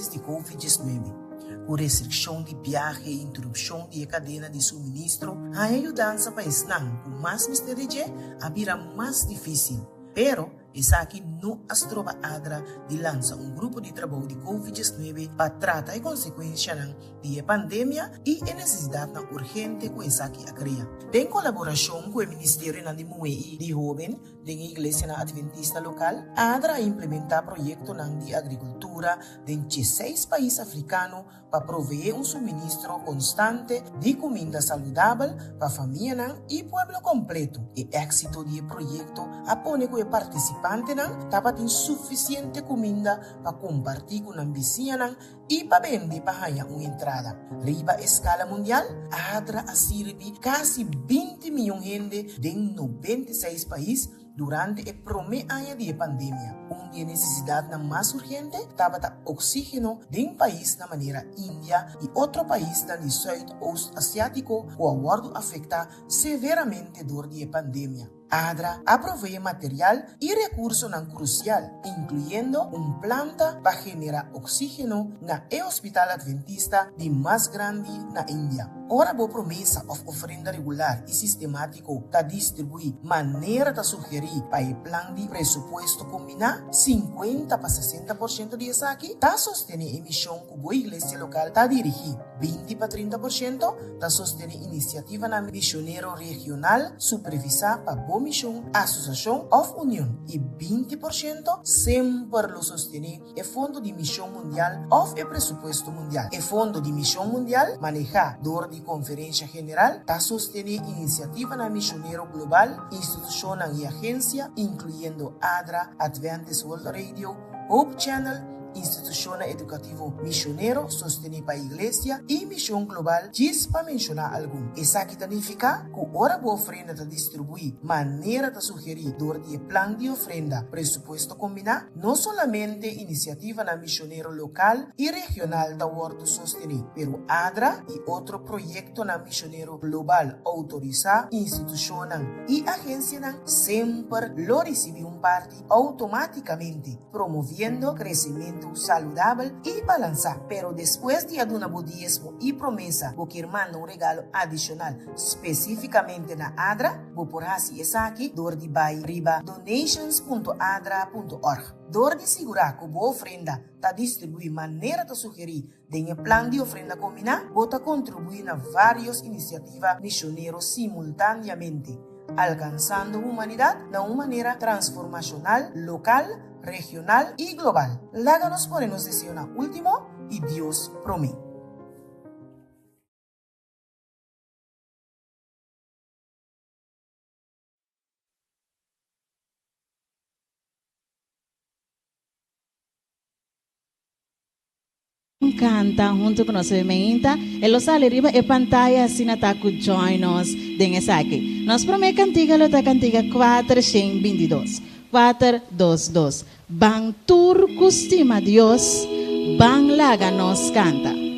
de Covid-19. Por restrição de viaje e interrupção de cadena de suministro, a ajudança para Islam com mais mistério abrirá mais difícil. Pero, essa aqui não as trova adra de lança grupo de trabalho de Covid-19 para tratar a consequência da pandemia e a necessidade urgente que essa aqui cria. Em colaboração com o Ministério de Mulher de Jovem da Igreja Adventista Local, adra implementar projeto de agricultura em 16 países africanos para prover suministro constante de comida saudável para a família e povo completo. O êxito do projeto apone que o participante estava tendo suficiente comida para compartilhar com a vizinha e para vender para ganhar uma entrada. Riba escala mundial, adra a servir quase 20 milhões de gente em 96 países durante o primeiro ano da pandemia. Uma necessidade mais urgente estava o oxígeno de um país na maneira Índia e outro país no Sudoeste Asiático, o aguardo afeta severamente durante a pandemia. ADRA aprovei material e recursos crucial, incluindo planta para generar oxígeno na Hospital Adventista de mais grande na Índia. Ora, boa promessa of oferenda regular e sistemático para distribuir maneira de sugerir para o plano de pressuposto combinar 50 para 60% de essa aqui, está sostener a missão que a igreja local está dirigir. 20 para 30% está sostener iniciativa na missioneiro regional supervisar para boa missão, associação ou união e 20% sempre lo sostener o fundo de missão mundial ou o pressuposto mundial. O fundo de missão mundial manejar dor de conferência general está sostener iniciativa na missioneiro global, instituição e agência, incluindo ADRA, Adventist World Radio, Hope Channel, Instituição Educativo Missioneiro, sostenida para a Igreja e Missão Global, diz para mencionar algum. Essa aqui significa que a hora boa ofrenda de distribuir, maneira de sugerir durante o plano de ofrenda, pressuposto combinar, não somente iniciativa na missioneiro local e regional da World sostener, pero ADRA e outro projeto na missioneiro global autorizar, instituição e agência sempre lo recebe parte automaticamente, promovendo crescimento saudável e balançado. Pero depois de dar budismo e promessa, vou querer mandar regalo adicional, especificamente na ADRA, vou por essa aqui, dor de bai riba donations.adra.org. Dor de segurar que a boa ofrenda está distribuir maneira de sugerir em plano de ofrenda combinar, vou contribuir na várias iniciativas missioneiros simultaneamente, alcançando a humanidade de uma maneira transformacional, local, regional y global. Láganos por nos decisión último y Dios promete. Canta junto con nosotros e lo sale arriba e pantalla assim tá com join us den essa aqui. Nós promete cantiga lo tá cantiga 422. 422. Bang tur custima Dios, bang laga nos canta. No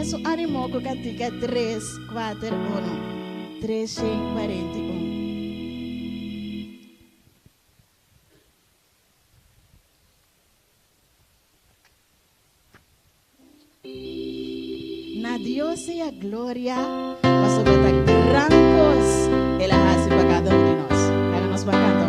eso animó con cantica 3, 4, 1. 341. Na Dios sea gloria, para sobre gran cosa, Él hace para cada uno de nós. Háganos para cantar.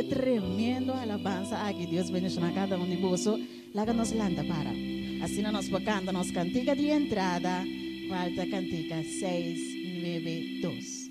tremendo alabanza aqui. Deus bendiga a cada de bolso. Lá que nos landa para. Assim nós tocando nos cantiga de entrada. Falta cantica 692.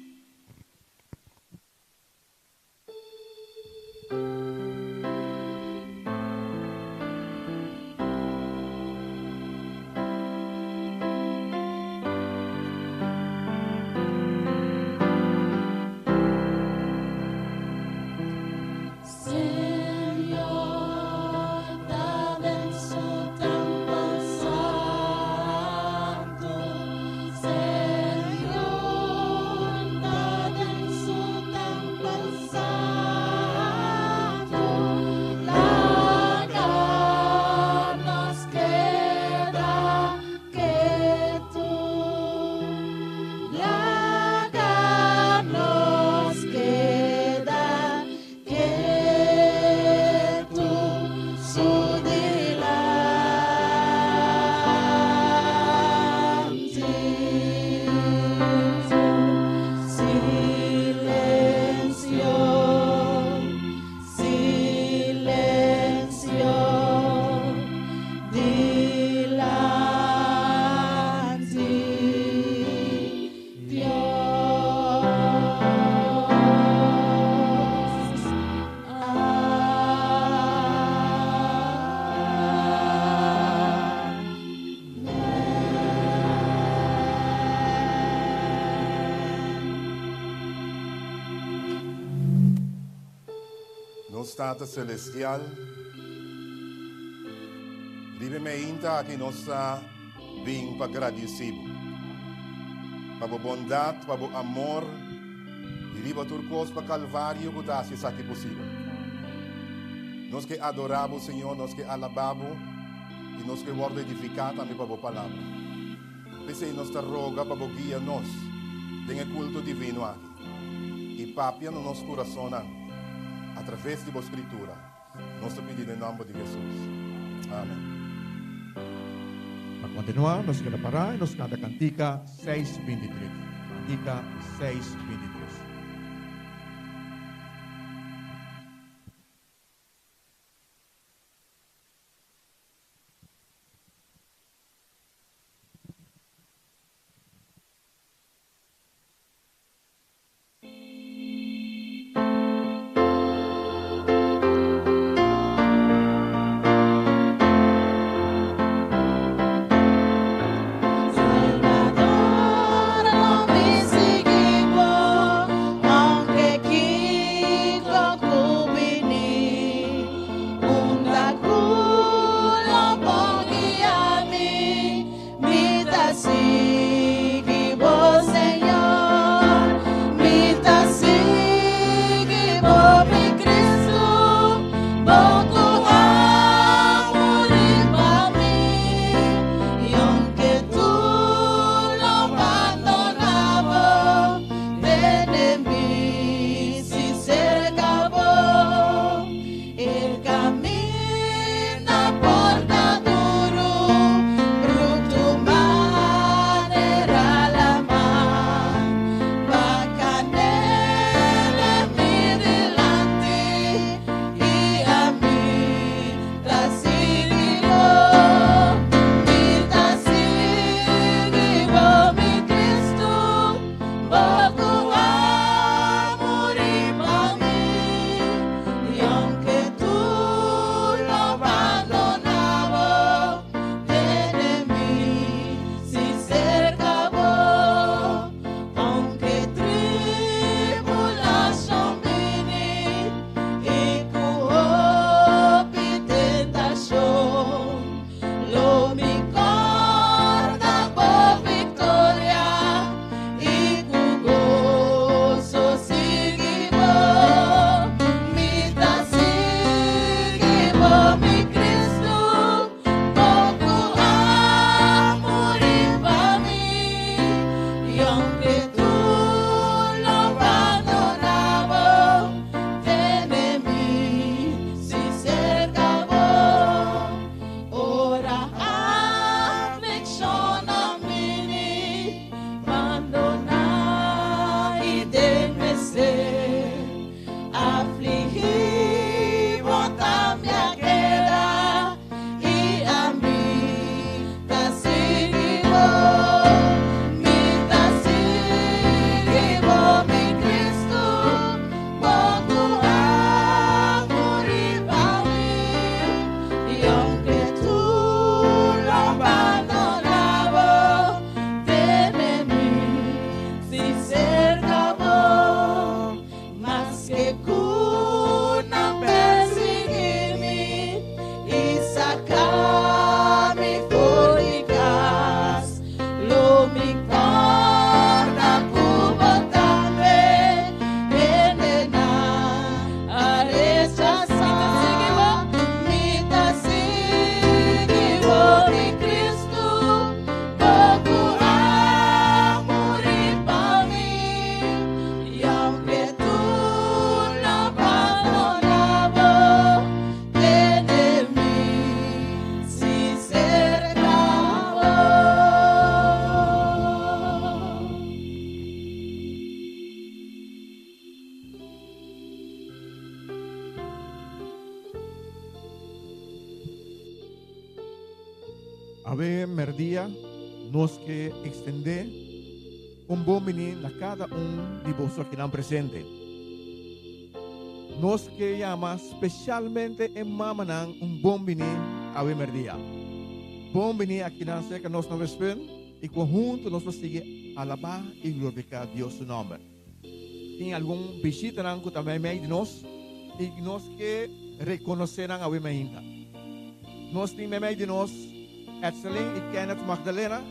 Nos Tata Celestial, lieve me inta que nos bem para agradecido. Para a bondade, para o amor, e liva turcos para Calvário que dá se aqui possível. Nós que adoramos, Senhor, nós que alabamos e nós que vamos edificar também para a palavra. Pensei nós te roga para guiar nós, tenha culto divino aqui. E papia no nosso coração, através de boa escritura. Nós te pedimos em nome de Jesus. Amém. Para continuar, nos queda parar e nos canta Cantica 623. Cantica 623. Ave Merdia, nós que extender bom menino a cada de vocês que estão presente. Nós que llama especialmente em Mamanang bom menino Ave Merdia. Bom menino aqui na seca nós não respeitamos e conjunto nós conseguimos alabar e glorificar Deus seu nome. Tem algum visita que também meio de nós e nós que reconhecerão Ave Merdia. Nós temos meio de nós Edselin e Kenneth Magdalena.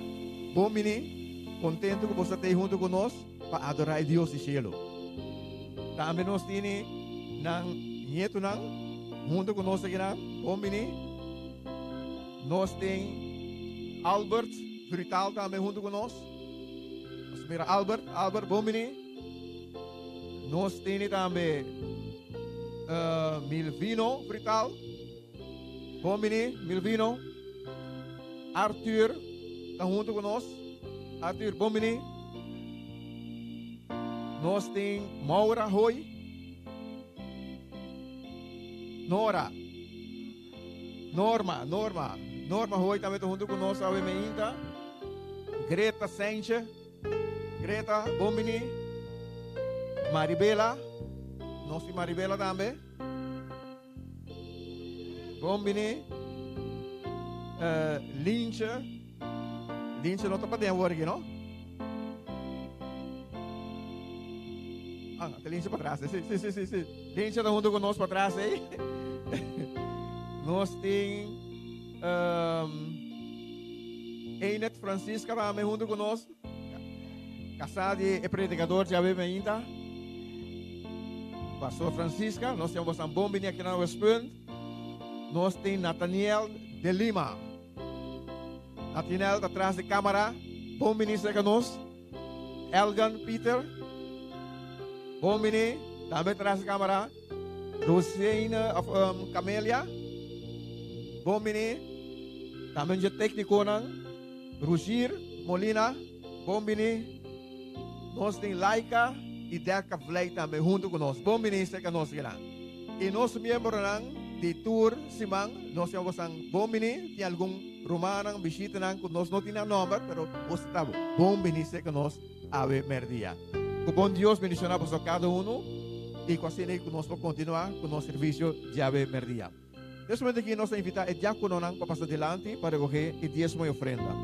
Bom menino, contento que você esteja junto conosco para adorar Deus e cielo. Também nós temos nang nieto nang junto conosco aqui na bom menino. Nós temos Albert Frital também junto conosco. Nós mira Albert bom menino. Nós temos também Milvino Frital. Bom menino, Milvino. Arthur está junto conosco. Arthur, bom menino. Nós temos Maura Roy. Norma Roy também está junto conosco. Ave Merdia. Greta Sanchez. Greta, bom menino. Maribela. Nós temos Maribela também. Bom menino. Lynch não está para dentro aqui, não? Tem Lynch para trás. Sim. Lynch está junto conosco para trás aí. Nós temos Einet Francisca também junto conosco. Casado e predicador de Ave Merdia. Pastor Francisca, nós temos um bom menino aqui na West Point. Nós temos Nathaniel de Lima. Nathaniel está atrás da câmara. Bom menino conosco. Elgan Peter. Bom menino. Também atrás da câmara. Rosina Camélia. Bom menino. Também de técnico. Rugir Molina. Bom menino. Nós temos Laika e Delka Vlay também junto conosco. Bom menino conosco. E nosso membro de tour Simang, nós temos um bom menino, tem algum romano visita nós não temos nome, pero você está bom menino conosco, Ave Merdia. Que bom Deus bendicionamos a cada um e com assim conosco continuar com o nosso serviço de Ave Merdia. Nesse momento aqui nós invitamos o diácono para passar adiante para recoger o diezmo e ofrenda.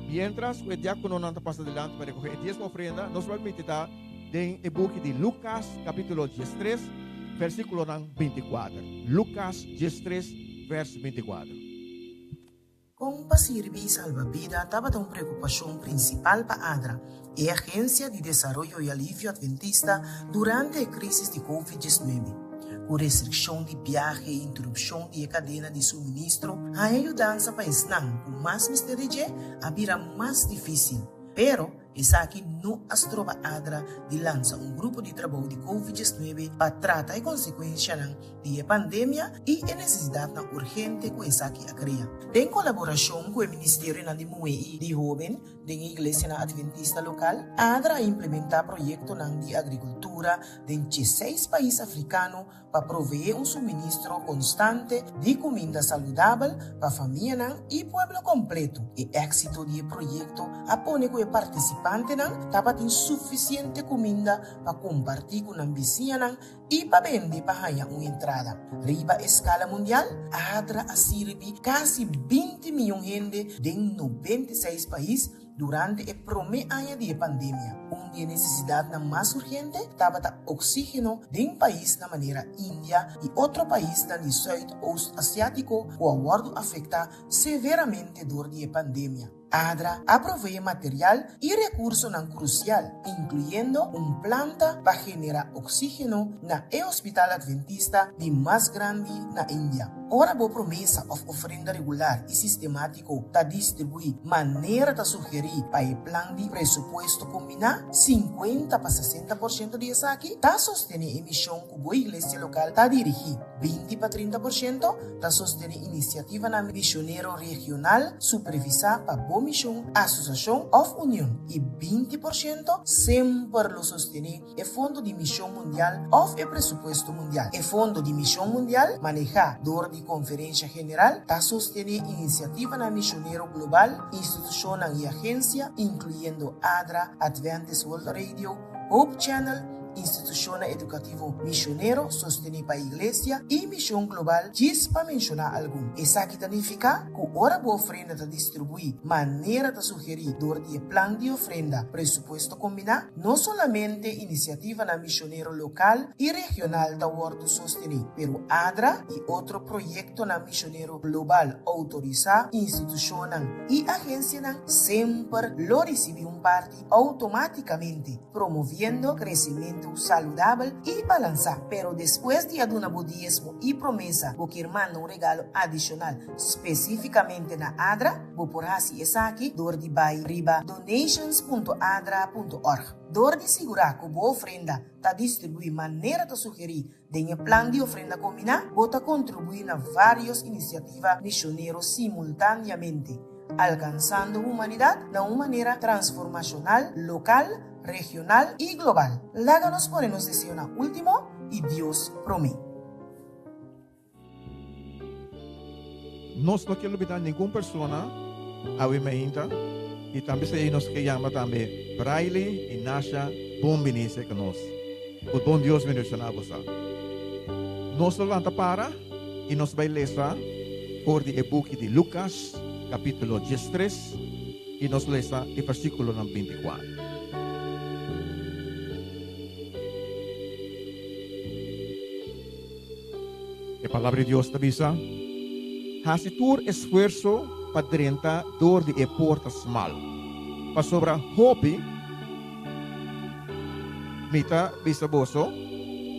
Mientras o diácono passa adiante para recoger o diezmo e ofrenda, nós vamos meditar no book de Lucas, capítulo 13, versículo 24. Lucas 13, verso 24. Com pasirbi salva-vida estava uma preocupação principal para ADRA e a Agência de Desarrollo e Alívio Adventista durante a crise de Covid-19. Com restrição de viagem e interrupção de cadena de suministro, a ajudança para Islam com mais mistério abrirá mais difícil. Pero, essa aqui não as trova ADRA de lança grupo de trabalho de Covid-19 para tratar a consequência da pandemia e a necessidade urgente que essa aqui a criar. Em colaboração com o Ministério de Mulher de Jovem da Igreja Adventista Local, a ADRA implementa projeto de agricultura em 16 países africanos para prover suministro constante de comida saudável para a família e povo completo. O êxito do projeto apone que o participante estava tendo suficiente comida para compartilhar com a vizinha e para vender para ganhar uma entrada. Riba escala mundial, a ADRA serve quase 20 milhões de gente em 96 países durante o primeiro ano da pandemia. Onde a necessidade mais urgente estava o oxígeno de um país na maneira Índia e outro país do Sudeste Asiático, o aguardo afeta severamente durante a pandemia. ADRA aprovei material e recursos crucial, incluindo planta para generar oxígeno na Hospital Adventista de mais grande na Índia. Ora, boa promessa of ofrenda regular e sistemático para distribuir maneira de sugerir para o plano de pressuposto combinar 50 para 60% de essa aqui, está sostener a missão que a igreja local está dirigir. 20 para 30% está sostener iniciativa na missioneiro regional supervisar para bom comisión, asociación o unión y 20% siempre lo sostiene el Fondo de Misión Mundial o el Presupuesto Mundial. El Fondo de Misión Mundial maneja door de Conferencia General, está sostiene iniciativa na misionero global, institución y agencia, incluyendo ADRA, Adventist World Radio, Hope Channel, Institución Educativo Misionero, Sostener para Iglesia y Misión Global, GIS para mencionar algún. Esa que significa que ahora la ofrenda te distribuir, manera de sugerir, door de plan de ofrenda, presupuesto combinado, no solamente iniciativa na misionero local y regional de Word sostener, pero ADRA y otro proyecto na misionero global autorizado, institución y agencia siempre lo recibe un parte automáticamente, promoviendo crecimiento saludable y balanceado. Pero después de una budismo y promesa, porque manda un regalo adicional específicamente na ADRA, por así es aquí, door de bay riba donations.adra.org. Door de segurar que boa ofrenda ta distribuir maneira de sugerir de plan de ofrenda combinada, bota contribuir a varias iniciativas misioneros simultáneamente, alcanzando humanidad de una manera transformacional, local, regional y global. Láganos por nos desea último y Dios promete. No quiero olvidar ninguna persona a Wimeinta y también se nos que llama también Braille y Nasha Bombinice que nos. O bom Dios bendicionar você. Nos levanta para e nos vai ler por el book de Lucas, capítulo 13, e nos lê o versículo 24. La palabra de Dios te avisa, haz tu esfuerzo para drenta door de portas mal. Para sobra hobby, mita bisaboso,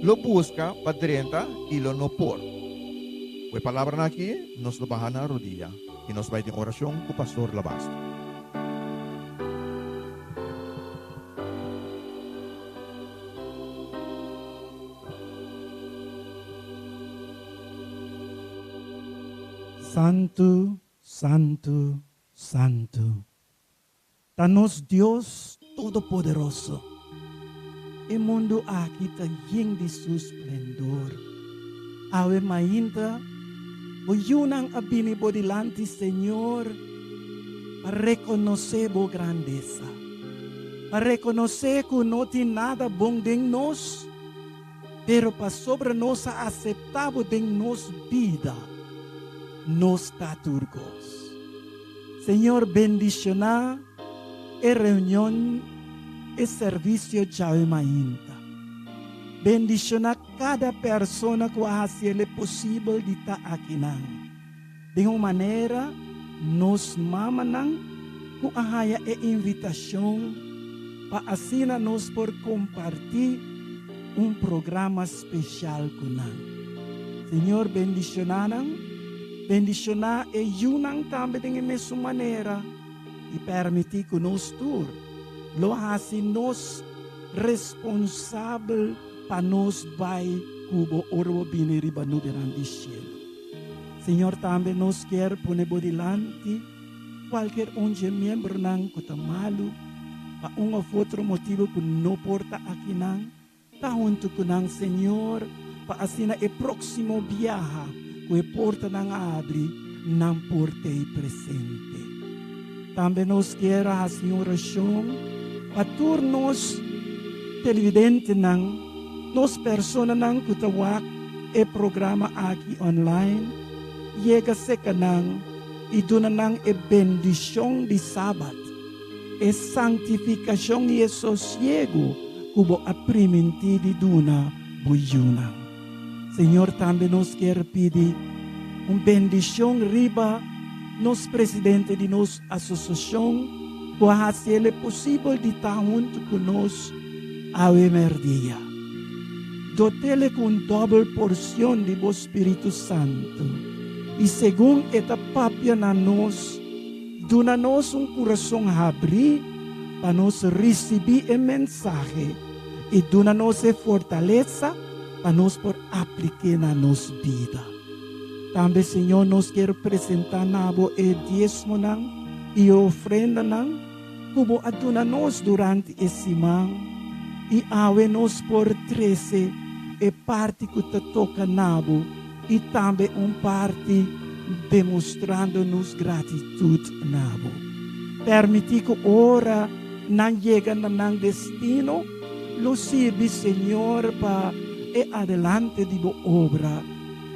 lo busca para drenta y lo no por. La palabra aquí nos lo baja a rodilla y nos va de oración con pastor Labasto. Santo, Santo, Santo. Danos Dios Todopoderoso. El mundo aquí está lleno de su esplendor. Ave mainta, voyunan abini bodilante, Señor, para reconocer tu grandeza. Para reconocer que no tiene nada bom de nos, pero para sobre nos aceptado de nos vida. Nos taturgos. Señor, bendiciona la reunión, el servicio Chave Mainta. Bendiciona cada persona que hace lo posible de estar aquí. De una manera, nos mamanan que haya invitación para así nos por compartir un programa especial con Señor, bendicionanan. Bendiciona e yunan también de mesma maneira e permitir que nos tur lo hace nos responsável para nos vai cubo orbo bine riba no grande cielo. Señor, también nos quer poner por delante qualquer onde membro nan que está malo para um ou outro motivo que não porta aqui nan tá junto com nan Señor para assim o próximo viaje que porta nang abre, nang porta e presente. Também nos quer a oração para turnos televidente nang, nos persona nang kutawak e programa aqui online, chega seca nang, e duna nang e bendição de sábado, e santificação e sosiego, kubo aprimenti de duna buyunang. Senhor, também nos quer pedir uma bendição riba nos presidente de nossa associação, para fazer possível de estar junto conosco a emerdia. Dotele com double porção de Bo Espírito Santo. E segundo esta papia na nós, dona-nos coração abrir para nos receber a mensagem e dona-nos fortaleza para nós por aplicar na nossa vida. Também, Senhor, nos quer apresentar na o diezmo e ofrenda nang kubo aduna nos durante esse man e awe nos por 13 e parte que te toca nabo e também parte demonstrando-nos gratitude nabo. Permiti que ora não chega nang destino, lo sirvi Senhor pa e adelante di bo obra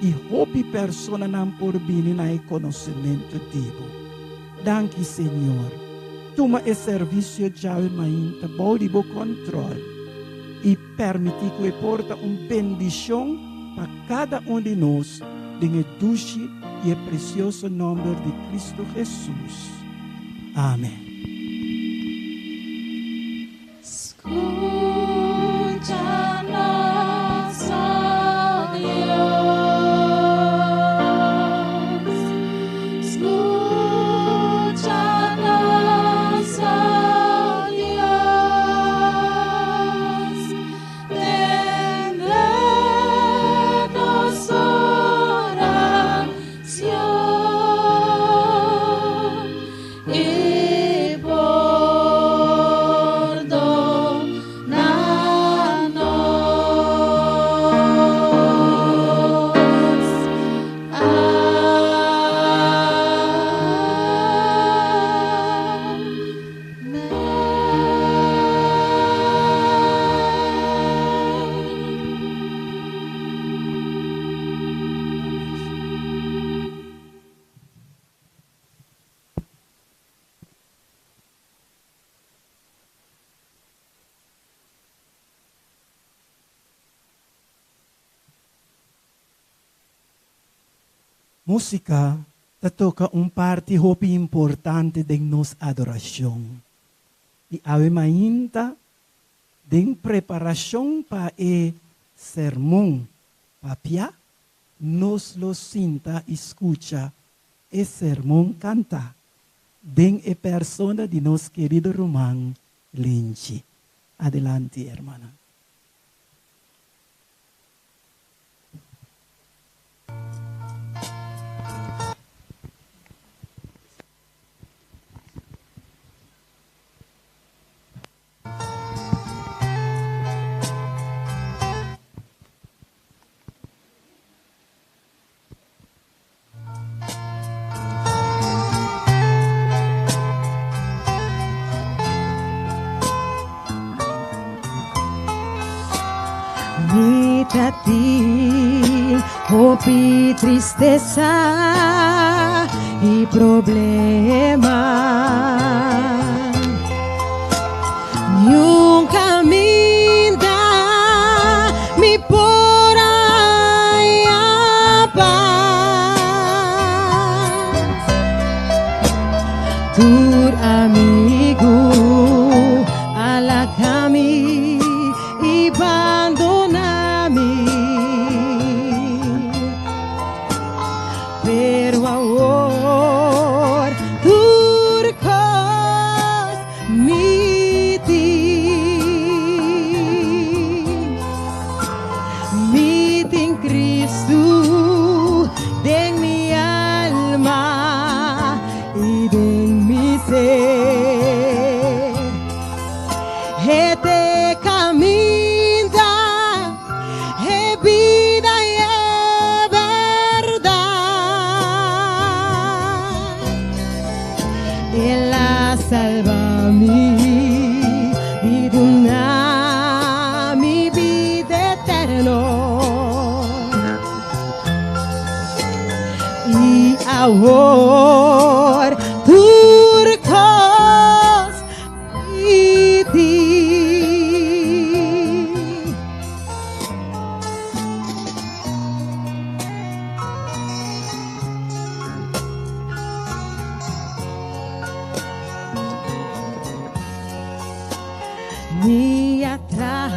e hopi persona não por bini na conhecimento dibo. Danke Senhor. Toma e serviço jave mainta bom di bo controle e permiti que porta bendição para cada de nós, em duche e precioso nome de Cristo Jesus. Amém. Escúchanos, oh Dios. Escúchanos, oh Dios. Tendenos oración y Música te toca parte hopi importante de nos adoração. E ave mainta de preparação para o sermão papia, nos lo sinta escucha e sermão canta den e persona de nos querido Román Lynch. Adelante, hermana. Mita ti, hopi tristeza e problema. Nunca me dá mi por aí a paz. Tur amigo a la cami e pero ahora turcos meeting Cristo de mi alma y de mi ser. Este camino es vida y es verdad. Él la salva mi duna, mi vida eterna. Y ahora turcos y ti. Mi atrás,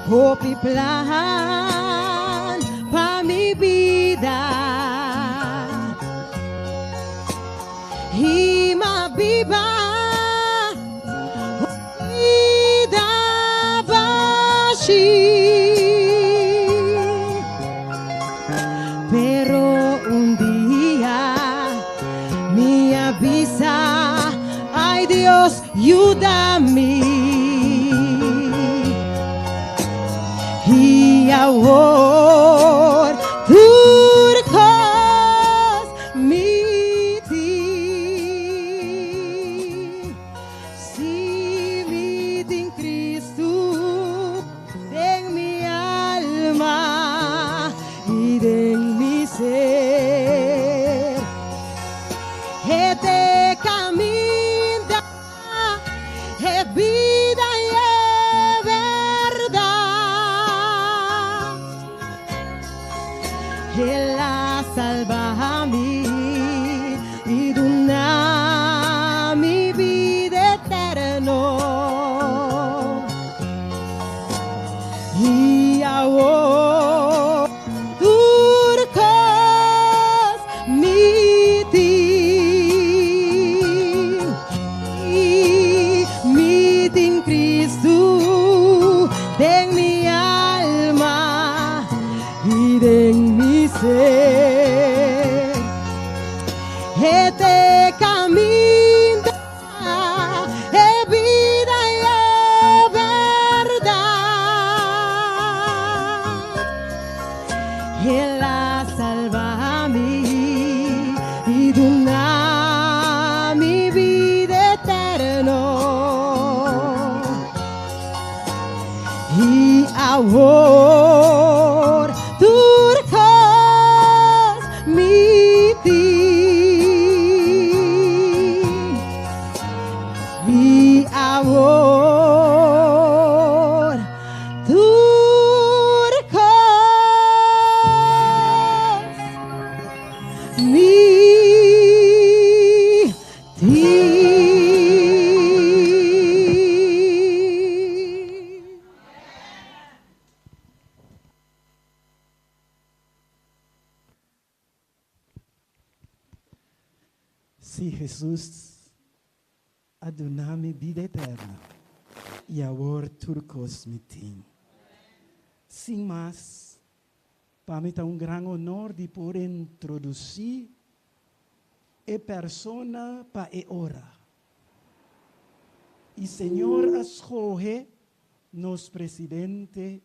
hopi plan pa mi vida. Y ma viva vida bashi. Pero un día mi vida amor turcos mi ti. Si mi din Cristo en mi alma y en mi ser. Este camino es vida y es verdad. Él la salva a mí y da mi vida eterna. Y ahora turcos mi ti. Y mi tin Cristo en mi alma y en mi ser. Este camino es vida y es verdad. Él la salva a mí y da mi vida eterna. Y ahora turcos mi ti. Y ahora turcos mi ti. Si Jesús ha donado mi vida eterna y ahora turcos mi tin. Sin más, para mí es un gran honor de poder introducir a persona para ora. Y Señor escoge nos presidente,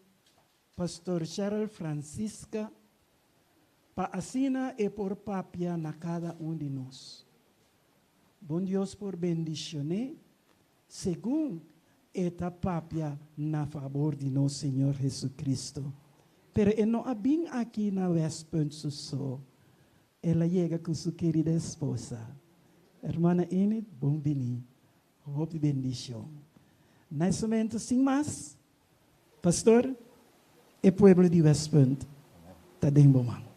Pastor Cheryl Francisca, para asina e por papia na cada de nós. Bom Deus por bendicionar, según esta papia na favor de nosso Senhor Jesucristo. Pero ele não vem aqui na Westpunch só. Ela chega com sua querida esposa. Hermana Enid, bom venir. Hope bendição. Nesse momento, sem mais, pastor, e povo de Westpunch, está dentro mão.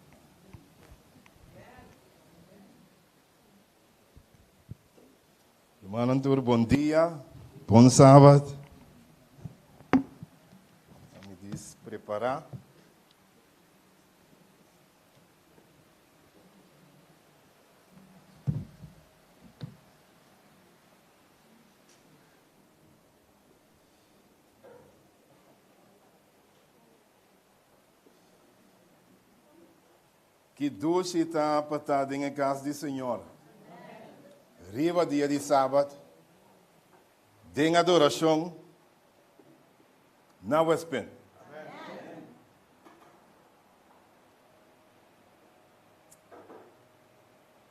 Irmão Antur, bom dia, bom sábado. Me diz preparar. Que doce está patada em casa do Senhor. Riba dia de sábado, tem adoração na Westpunch.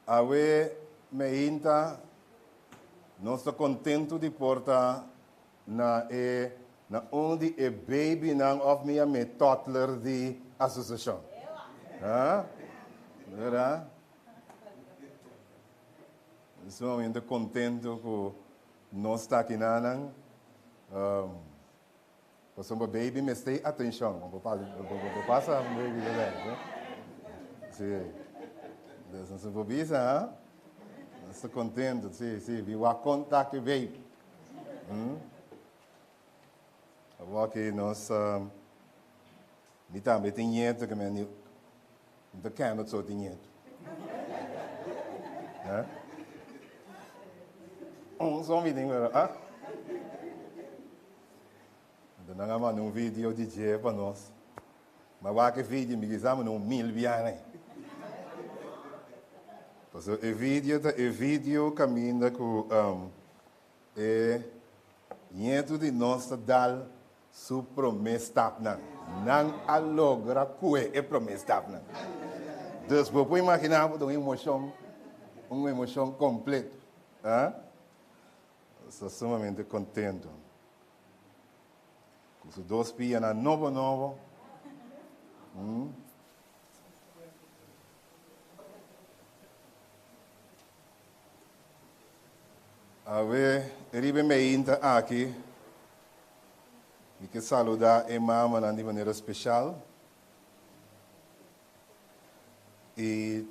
Awe me inta, nós estamos contentes de portar na onde é baby não of me toddler de associação. Ah, verdade? Estou muito contente com nós estar aqui na Porque baby me stay atenção. Vou passar baby né? Sim. Então vou bisa, estou contente, sim. Vi o contato baby. Agora que nós me também tem dinheiro que me não quer não só dinheiro. Só me diga, então nós vamos vídeo de dia para nós, mas o que vídeo me dizemos não 1000 viagens, porque o vídeo caminha com dinheiro de nós dal Su promestap nan. Nang alogra kue e promestap nan. Dus we pueden imaginar uma emoção completa. Estou sumamente contento. Com os dois pés na novo. A ver, ribe me inta aqui. E que saludar a mamãe de maneira especial. E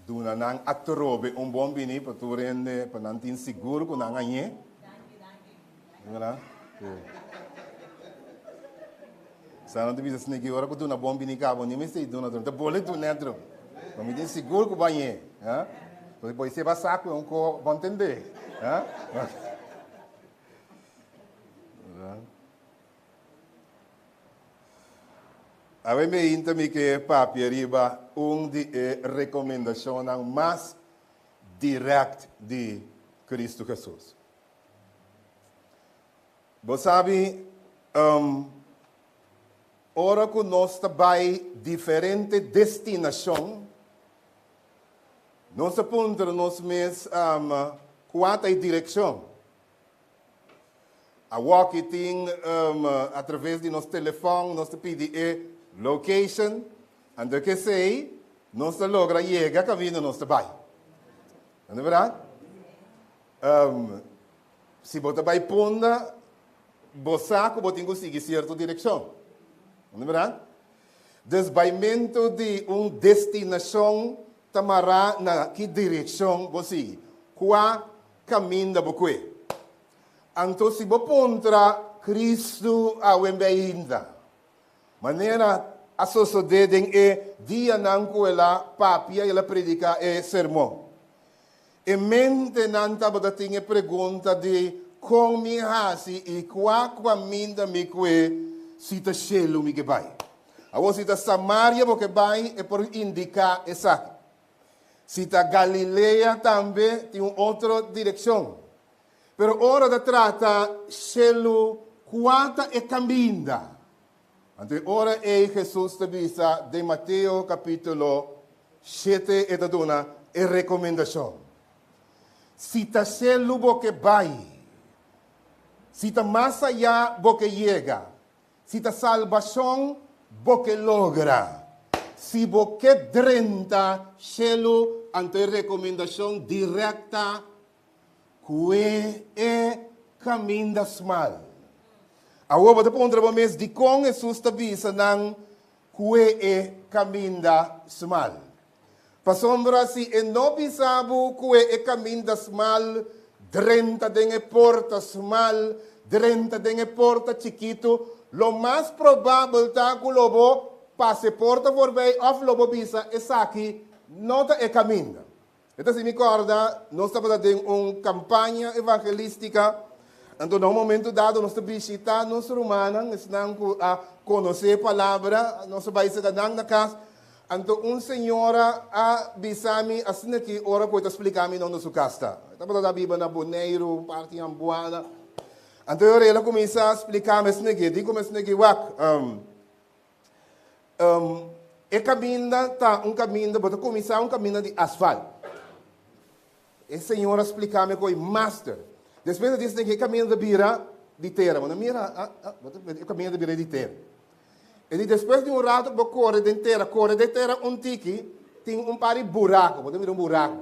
duna nang atorobe bom bini para tu rende para não ter seguro com nang anhe. Não Sana tu bisa snegi ora ku duna bom bini ka boni me sei duna duna bole tu netro. Para me ter seguro com banhe, Porque pode ser saco um co bom entender, A me inta mi que papi arriba de recomendação mais direct de Cristo Jesus. Você sabe, ora que nós vai diferente destinação, nós apontamos nós mesmos quatro direção. A walking através de nosso telefone, nós pedimos location, ando que sei, nós logra chegar caminho nós vai. Não é verdade? Se você vai ponda, você tem que seguir certa direção. Não é verdade? Desbaimento de destinação tamará na que direção você qual caminho da você. Então se você pontra Cristo a ainda. Maneira a sociedade é dia não ela papia ela predica sermão. E mente não estava tinha pergunta de como me hasi e qual caminho me que se ta chelo me que vai. A você ta Samaria porque vai é por indicar essa. Se ta Galileia também tem outra direção. Pero ora da trata chelo quanta é caminho. Então, ora é Jesus te visa de Mateus capítulo 7 e dona é recomendação. Se ta selo boque vai, se ta mais allá boque chega, se ta salvação boque logra, se boque drenta selo ante recomendação direta que é caminho das mal. A outra pontra mês de com Jesus tabisa nang kue e caminda smal. Pasombra si e no bisabu kue e caminda smal, drenta denge porta smal, drenta denge porta chiquito, lo mais provável ta kulobo pase porta vorbei of lobo bisa e saki nota e caminda. Então se me acorda, nós estamos fazendo campanha evangelística. Então, no momento dado, nós visitamos nossa romana, nós a conhecer a palavra, nós vamos na casa. Então, senhora avisou-me, assim que ora pode explicar-me na nossa casa. Estava na Bíblia, na Boneiro, parte em Buana. Então, ela começa a explicar-me assim que, digo assim que, é caminho, tá, caminho, vou começar caminho de asfalto. A senhora explica-me que é master. Depois disso, tem que caminho de bira de terra. Mas mira, caminho de bira de terra. E depois de rato, vou correr de terra, tiki, tem par de buraco. Vou ver buraco.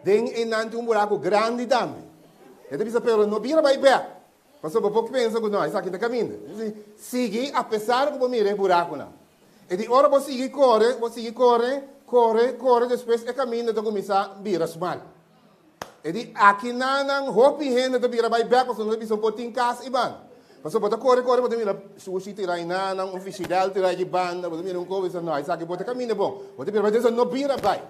Tem enante buraco grande também. E depois, pero não bira vai bem. Passou por pouco pensa que não, isso aqui está caminho. Sigue, apesar que vou mirar buraco não. E de hora vou seguir corre, depois é caminho de começar a virar mal. E di aqui não hopi hena de bira vai back, so não bisa poting kas iban. Paso bota corre, bota mira sushi tirai não oficial tirai de banda, bota mira coisa não, isso aqui bota caminho bom. Bota bira vai dizer não bira vai.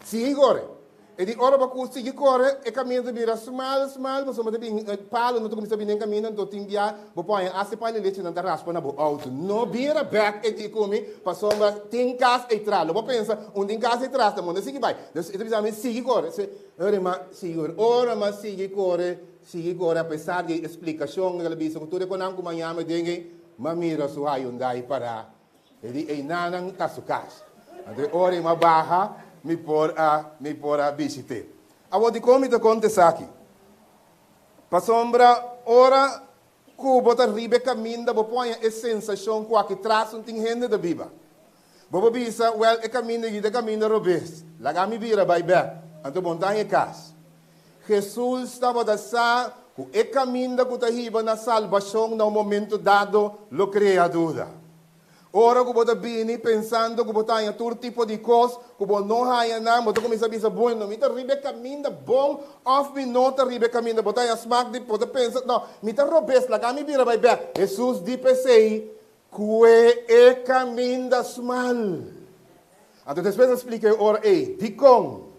Sigue corre. E di ora baku sigue corre, e caminho de bira small, paso bota bira palo, não começa a vir caminho, não tem dia, bo põe a se põe leite na raspa na bo auto. No bira back e di come, paso mas tem cas e tralo. Bo pensa, tem cas e trás, tá, mano, sigue vai. Então, isso sigue corre. Ora mas sigue corre, apesar de explicação, ela disse que tudo quando manhã me dengue, mamira su Hyundai para edi ay nanang tasukas. Ante ori mabaha mi por a visite. Awo di komita konte saki. Pasombra ora kubo ta ribe caminda bo põe a sensação com a que traz um tingende da biba. Bobo bisa well e caminda robes. Lagami bira vai be. Anto montanha cas. Jesus estava da sa o e caminda com tahiba na salvação no momento dado lo criadura. Ora que você bini pensando que você tem todo tipo de coisa, que você não haya nada, você começa a pensar, bueno, me ribe caminho bom, of me não te ribe caminho, você tem smack de, você pensa, não, me te robes, lá que me vira vai ver. Jesus disse aí, que é caminho mal. Então depois eu expliquei, ora, dicom,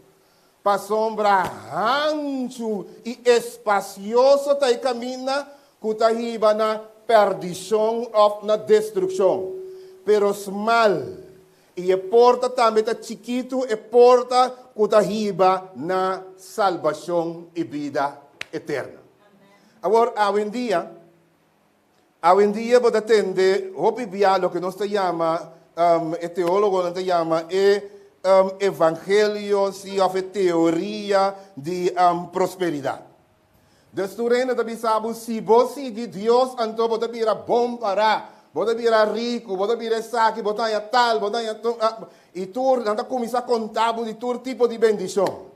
para sombra ancho e espacioso tá caminha, que tá riba na perdição ou na destruição. Pero mal e a porta também está chiquito e porta que está riba na salvação e vida eterna. Agora, hoje em dia você atende o biblialo que nós chamamos, o teólogo nos chama evangelhos e a teoria de prosperidade. Desturena da bisabu se você de Deus então você vira bom para você vira rico, você vira saque, você é tal, você é e tu anda começar a contar de todo tipo de bendição.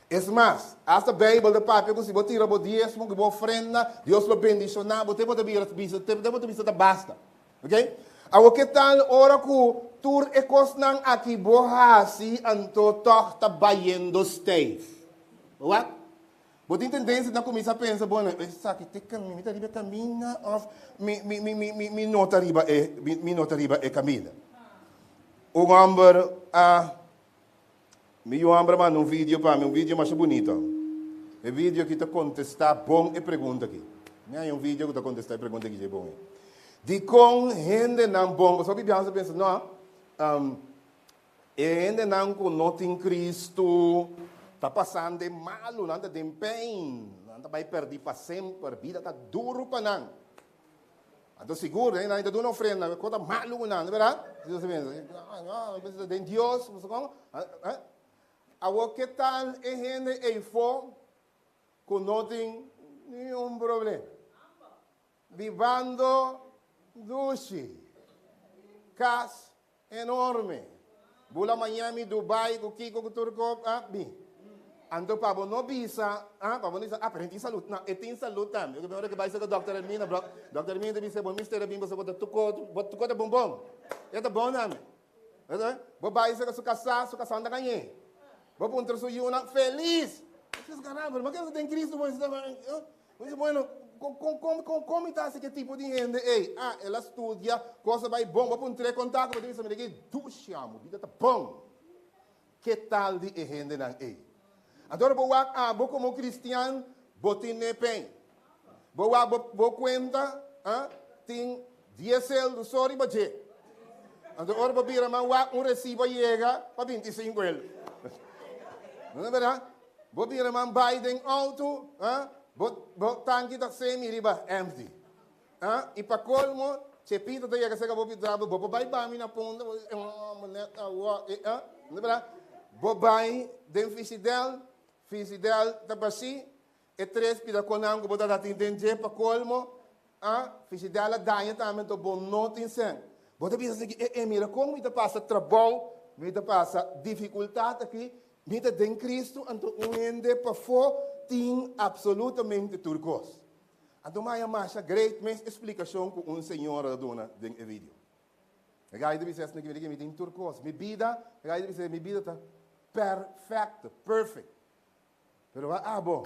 É mais, esta Bíblia de papai, se você tira o dízimo, que você ofrenda, Deus vai bendicionar, você pode vira da basta. Ok? Agora que tal hora que tu é cosnan aqui borrasi, então toca bayendo stave. What? Você tem tendência a começar a pensar, bom, sabe, tem caminho, me riba caminha, me nota riba é caminha. O homem, mano, um vídeo para mim, um vídeo mais bonito. É vídeo que está contestar bom e pergunta aqui. Não é um vídeo que está contestar e pergunta aqui, é bom. De com gente não bom, você sabe, pensa, não, gente não tem Cristo. Está passando de malo, não de empenho, não vai perder para sempre, a vida está duro para não. Então seguro, ainda dá uma ofrenda, coisa malo não, é verdade? Você pensa, de Deus, você como? Agora que tal é gente aí fora que não tem nenhum problema? Vivendo doce, casa enorme, bula Miami, Dubai, o Kiko, o Turco, Então, para não bisa, para não dizer, pero tem saúde, não, tem saúde também. Eu quero que vai ser o Dr. Hermina, Dr. Hermina disse, bom, Mr. Hermina, você bota tuco de bombom. É bom também. Vou vai ser sua casa anda ganhando. Vou pôr sua yuna feliz. Vocês caramba, mas que você tem Cristo, você bueno, como está esse tipo de gente? Ela estudia, coisa vai bom, vou pôr 3 contatos, vou dizer, me ducha, vida tá bom. Que tal de gente não Agora, vou como cristiano, vou ter bem. Vou conta, tem diesel do sorry budget. Agora, vou vir a um recibo chega para 25 euros. Não é verdade? Vou vir a Biden auto, vou tanque da semi-riba empty. E para colmo, chepita da chega, chega, vou vir vou vai na ponta, não é verdade? Vou vai, den Fisidel tabasi, e 3 pida konang ko bota tintenje pa kolmo, Fisidel danha também to bom notin sen. Bota bisa que mira como ita passa trabalho, ita passa dificuldade aqui, ita den Cristo, anto ende pa fo ting absolutamente turcos. Anto maya masha great mes explicação com senhora dona den vídeo. Agora bisa assim que me tem turcos, mi vida, agora bisa mi vida tá perfect. Pero bom.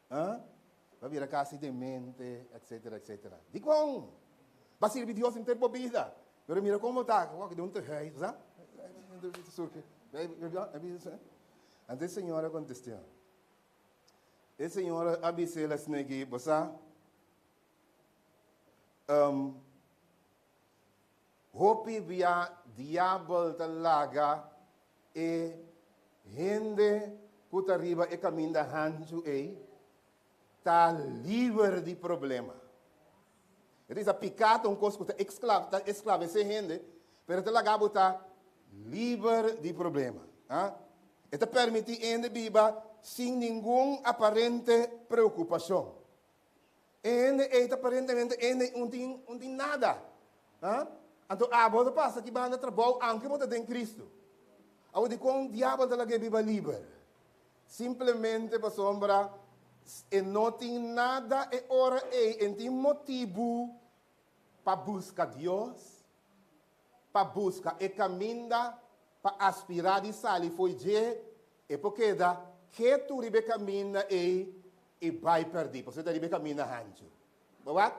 Vai vir a casa de mente, etc. Digo, vai servir Deus em tempo vida. Pero mira como está, que de um terreno, sabe? Antes a senhora contestou. A senhora avisou ela que você hopi via diabo talaga e gente que arriba e caminha hanju está livre de problema. Ito isa picado un coisa que esclave se gente, pero ito lagabo ta livre de problema. Ito permite ende viva sin ningún aparente preocupação. Ende aparentemente ende não tem nada. Então a boa passa que banda trabalho anche muito em Cristo. Ao de com diabo da que viva livre. Simplesmente para sombra e não tem nada e ora e tem motivo para buscar Deus, para buscar e caminhar, para aspirar e sair foi de e porque da que tu ribe caminha e vai perder, porque tu ribe caminha hancho. Bawa?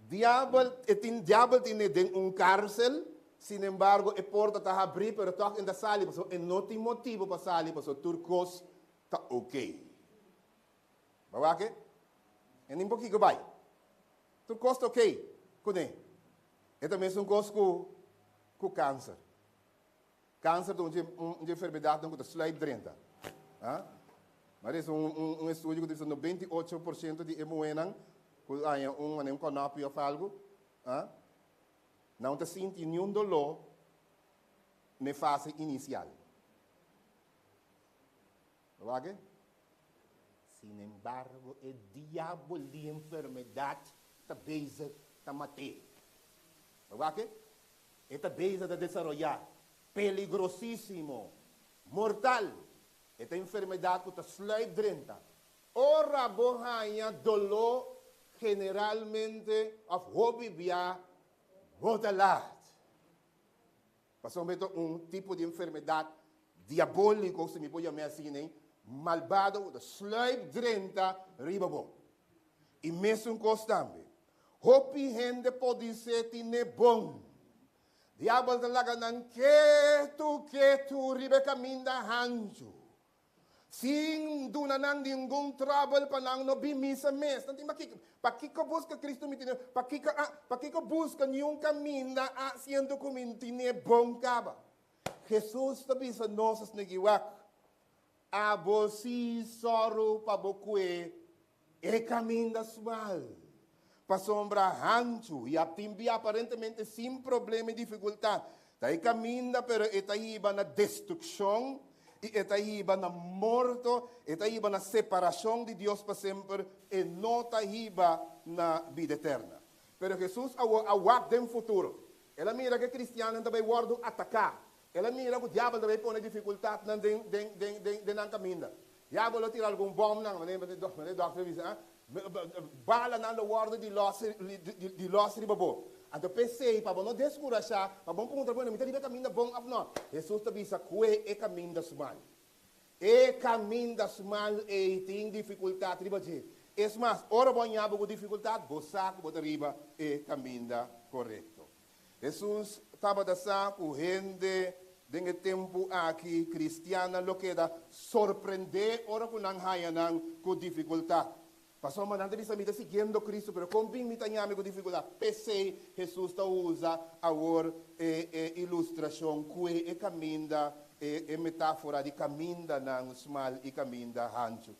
Diabo tem um cárcel. Sin embargo, a porta está aberta, pero toca ainda sali, e não tem motivo para sair, porque o turcos está ok. Bawa que? E nem pouquinho que vai. Turcos está ok. Kune. E também é um coisa com câncer. Câncer é uma enfermidade que está slide 30. Mas é um estudo que diz que 98% de hemoenang, que há um conopio ou algo, não te sente nenhum dolor na fase inicial. ¿Verdad? Sin embargo, o diabo de enfermidade está beza está matar. ¿Verdad? Está beza de desarrollar. Peligrosíssimo. Mortal. Esta enfermidade que está slide 30. Ora bohanha dolor generalmente of hobby via Botalat. Passou tipo de enfermidade diabólica, se me pode chamar assim, né? Malvado, da slave 30, riba bom. E mesmo constante. Hopi gente pode ser tine bom. Diabo talaga ng que tu riba caminda hanjo. Sin duna nang ningún trouble pa nang no bimisa mes. Nanti pakika busca Cristo mitine, pakika busca niyong kamina siendo kumintine bom kaba. Jesus tabi sa nosas nagiwak. Abo si soro pabokwe e caminda sumal. Pasombra hancho e aptimbi aparentemente sin problema e dificuldade. Tai caminda pero etahiba na destrução. E está iba na morto, está iba na separação de Deus para sempre, e não está iba na vida eterna. Pero Jesus awak dem futuro. Ela mira que cristiano também guarda atacar. Ela mira que o diabo também põe dificuldade na caminho. Diabo lo tira algum bom não, mas doctor avisa, bala na guarda de los ribabo. Então pensei, para não descurachar, para não perguntar, me tem caminho bom ou não. Jesus te avisa que é caminho da sumal. É caminho da sumal e tem dificuldade, riba de. É mais, ora bom nhabo com dificuldade, bosaco, bota riba, é caminho correto. Jesus estava da saco, gente, dentro tempo aqui, cristiana, lo que da surpreender, ora com não hayanang com dificuldade. Passou uma nada bisa seguindo Cristo, pero com bem me tanhame com dificuldade. Pensei, Jesus está usa a ilustração que é caminho, é metáfora de caminho não small e caminho hancho.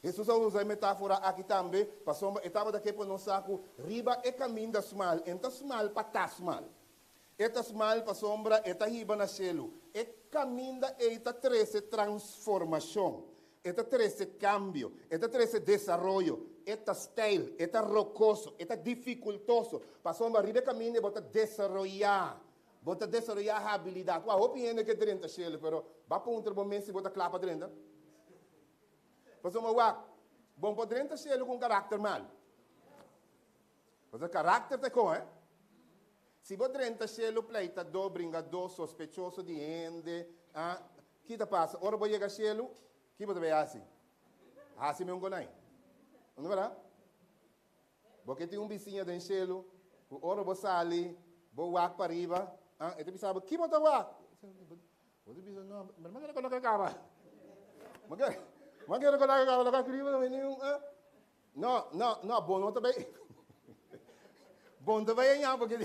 Jesus usa a metáfora aqui também, passou estava daqui para nós saco, riba é caminho da small, então small para small. Eta small para sombra, eta riba na cielo. É caminho eta 13 transformação. Esta trece cambio, esta trece desarrollo, esta style, esta rocoso, esta dificultoso. Passou uma riba caminho e bota desarrollar habilidade. Uau, opinião que 30 chelo, pero vai para um momento se bota clapa 30. Passou uma uau, bom para 30 chelo com caráter mal. Mas o caráter te com, Se bota 30 chelo pleita do bringador sospechoso de ende, que te passa? Ora vou chegar chelo. Que você vai assim? Assim mesmo com aí. Não é verdade? Porque tem vizinho de enchelo, o oro você ali, vou wak para riba, e tu pensava, que você wak? Você pensa, não, mas não quero colocar acaba. Mas quero colocar acaba, criva não nenhum. Não, bom não também. Bom também é porque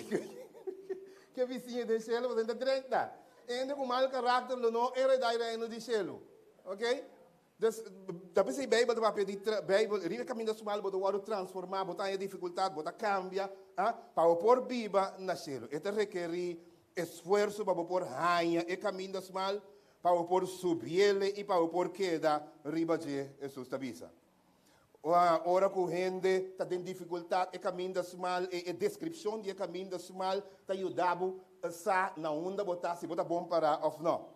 que vizinho de enchelo, você está 30. Ainda com mau caráter, não era daí no de enchelo. Ok? Dus, dat is de Bijbel, dat is de Bijbel, rive caminho sumal, bodo waro transformar, botar em dificuldade, botar cambia, para pôr biba na cielo. Este requer esforço para pôr rainha e caminho sumal, para pôr subiele e para pôr queda riba de Jesus tabisa. Ora correndo, está tem dificuldade, e caminho sumal, e descrição de caminho sumal, está ajudando a na onda botar se botar bom para ou não.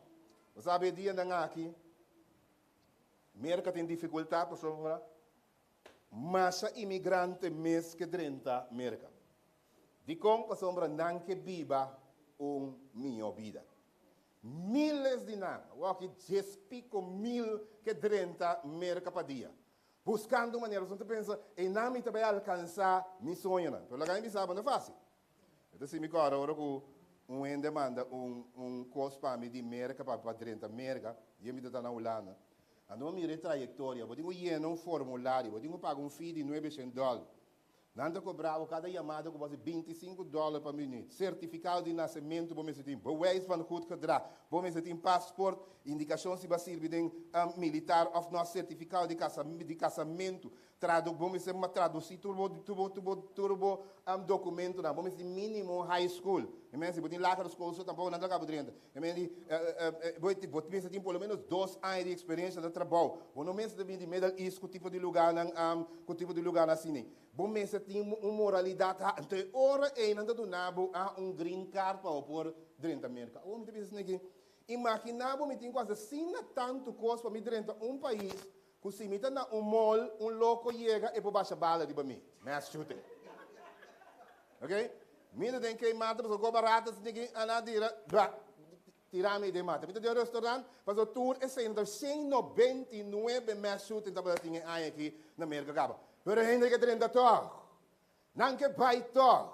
Você sabe dia na aqui? Merca tem dificuldade, pessoal. Massa imigrante mês que 30 merca. De como pessoal não que viva minha vida. Miles de nada, o que 10 pico mil que 30 merca para dia. Buscando maneiras, você pensa, em nome também alcançar meu sonho. Pelo que me sabe, não é fácil. Então, se me corre, agora que demanda custo para mim de merca para 30 merca, e me dá na Holanda. A não me trajetória, vou dizer um formulário, vou dizer pagar fee de $900. Nada cobrava cada chamada com $25 por minuto. Certificado de nascimento, bom mês tem. Bewijs van goed gedrag, bom mês tem passaporte, indicação se vai servir de militar ou não certificado de casamento, bom mês uma tradução, turbo documento, bom mês mínimo high school. Mas se você lá na escola, só tampouco nada acaba dentro. Você tem pelo menos 2 anos de experiência de trabalho. Bom mês de Middle East, com tipo de lugar assim. Bom mês tem uma moralidade, até hora ainda do nabo green card para pôr dentro da América. O me pensa aqui, imaginava me tem quase assim tanto coisa para me dentro país, que se me na mall, louco chega e por baixa bala de mim, mass shooting. Ok? Mina tem que matar, porque o barato se tem que tirar-me de mata. Então, o restaurante, faz o tour, é 199 mass shooting, que aqui na América. Pero gente que 30 toch, não que vai toch.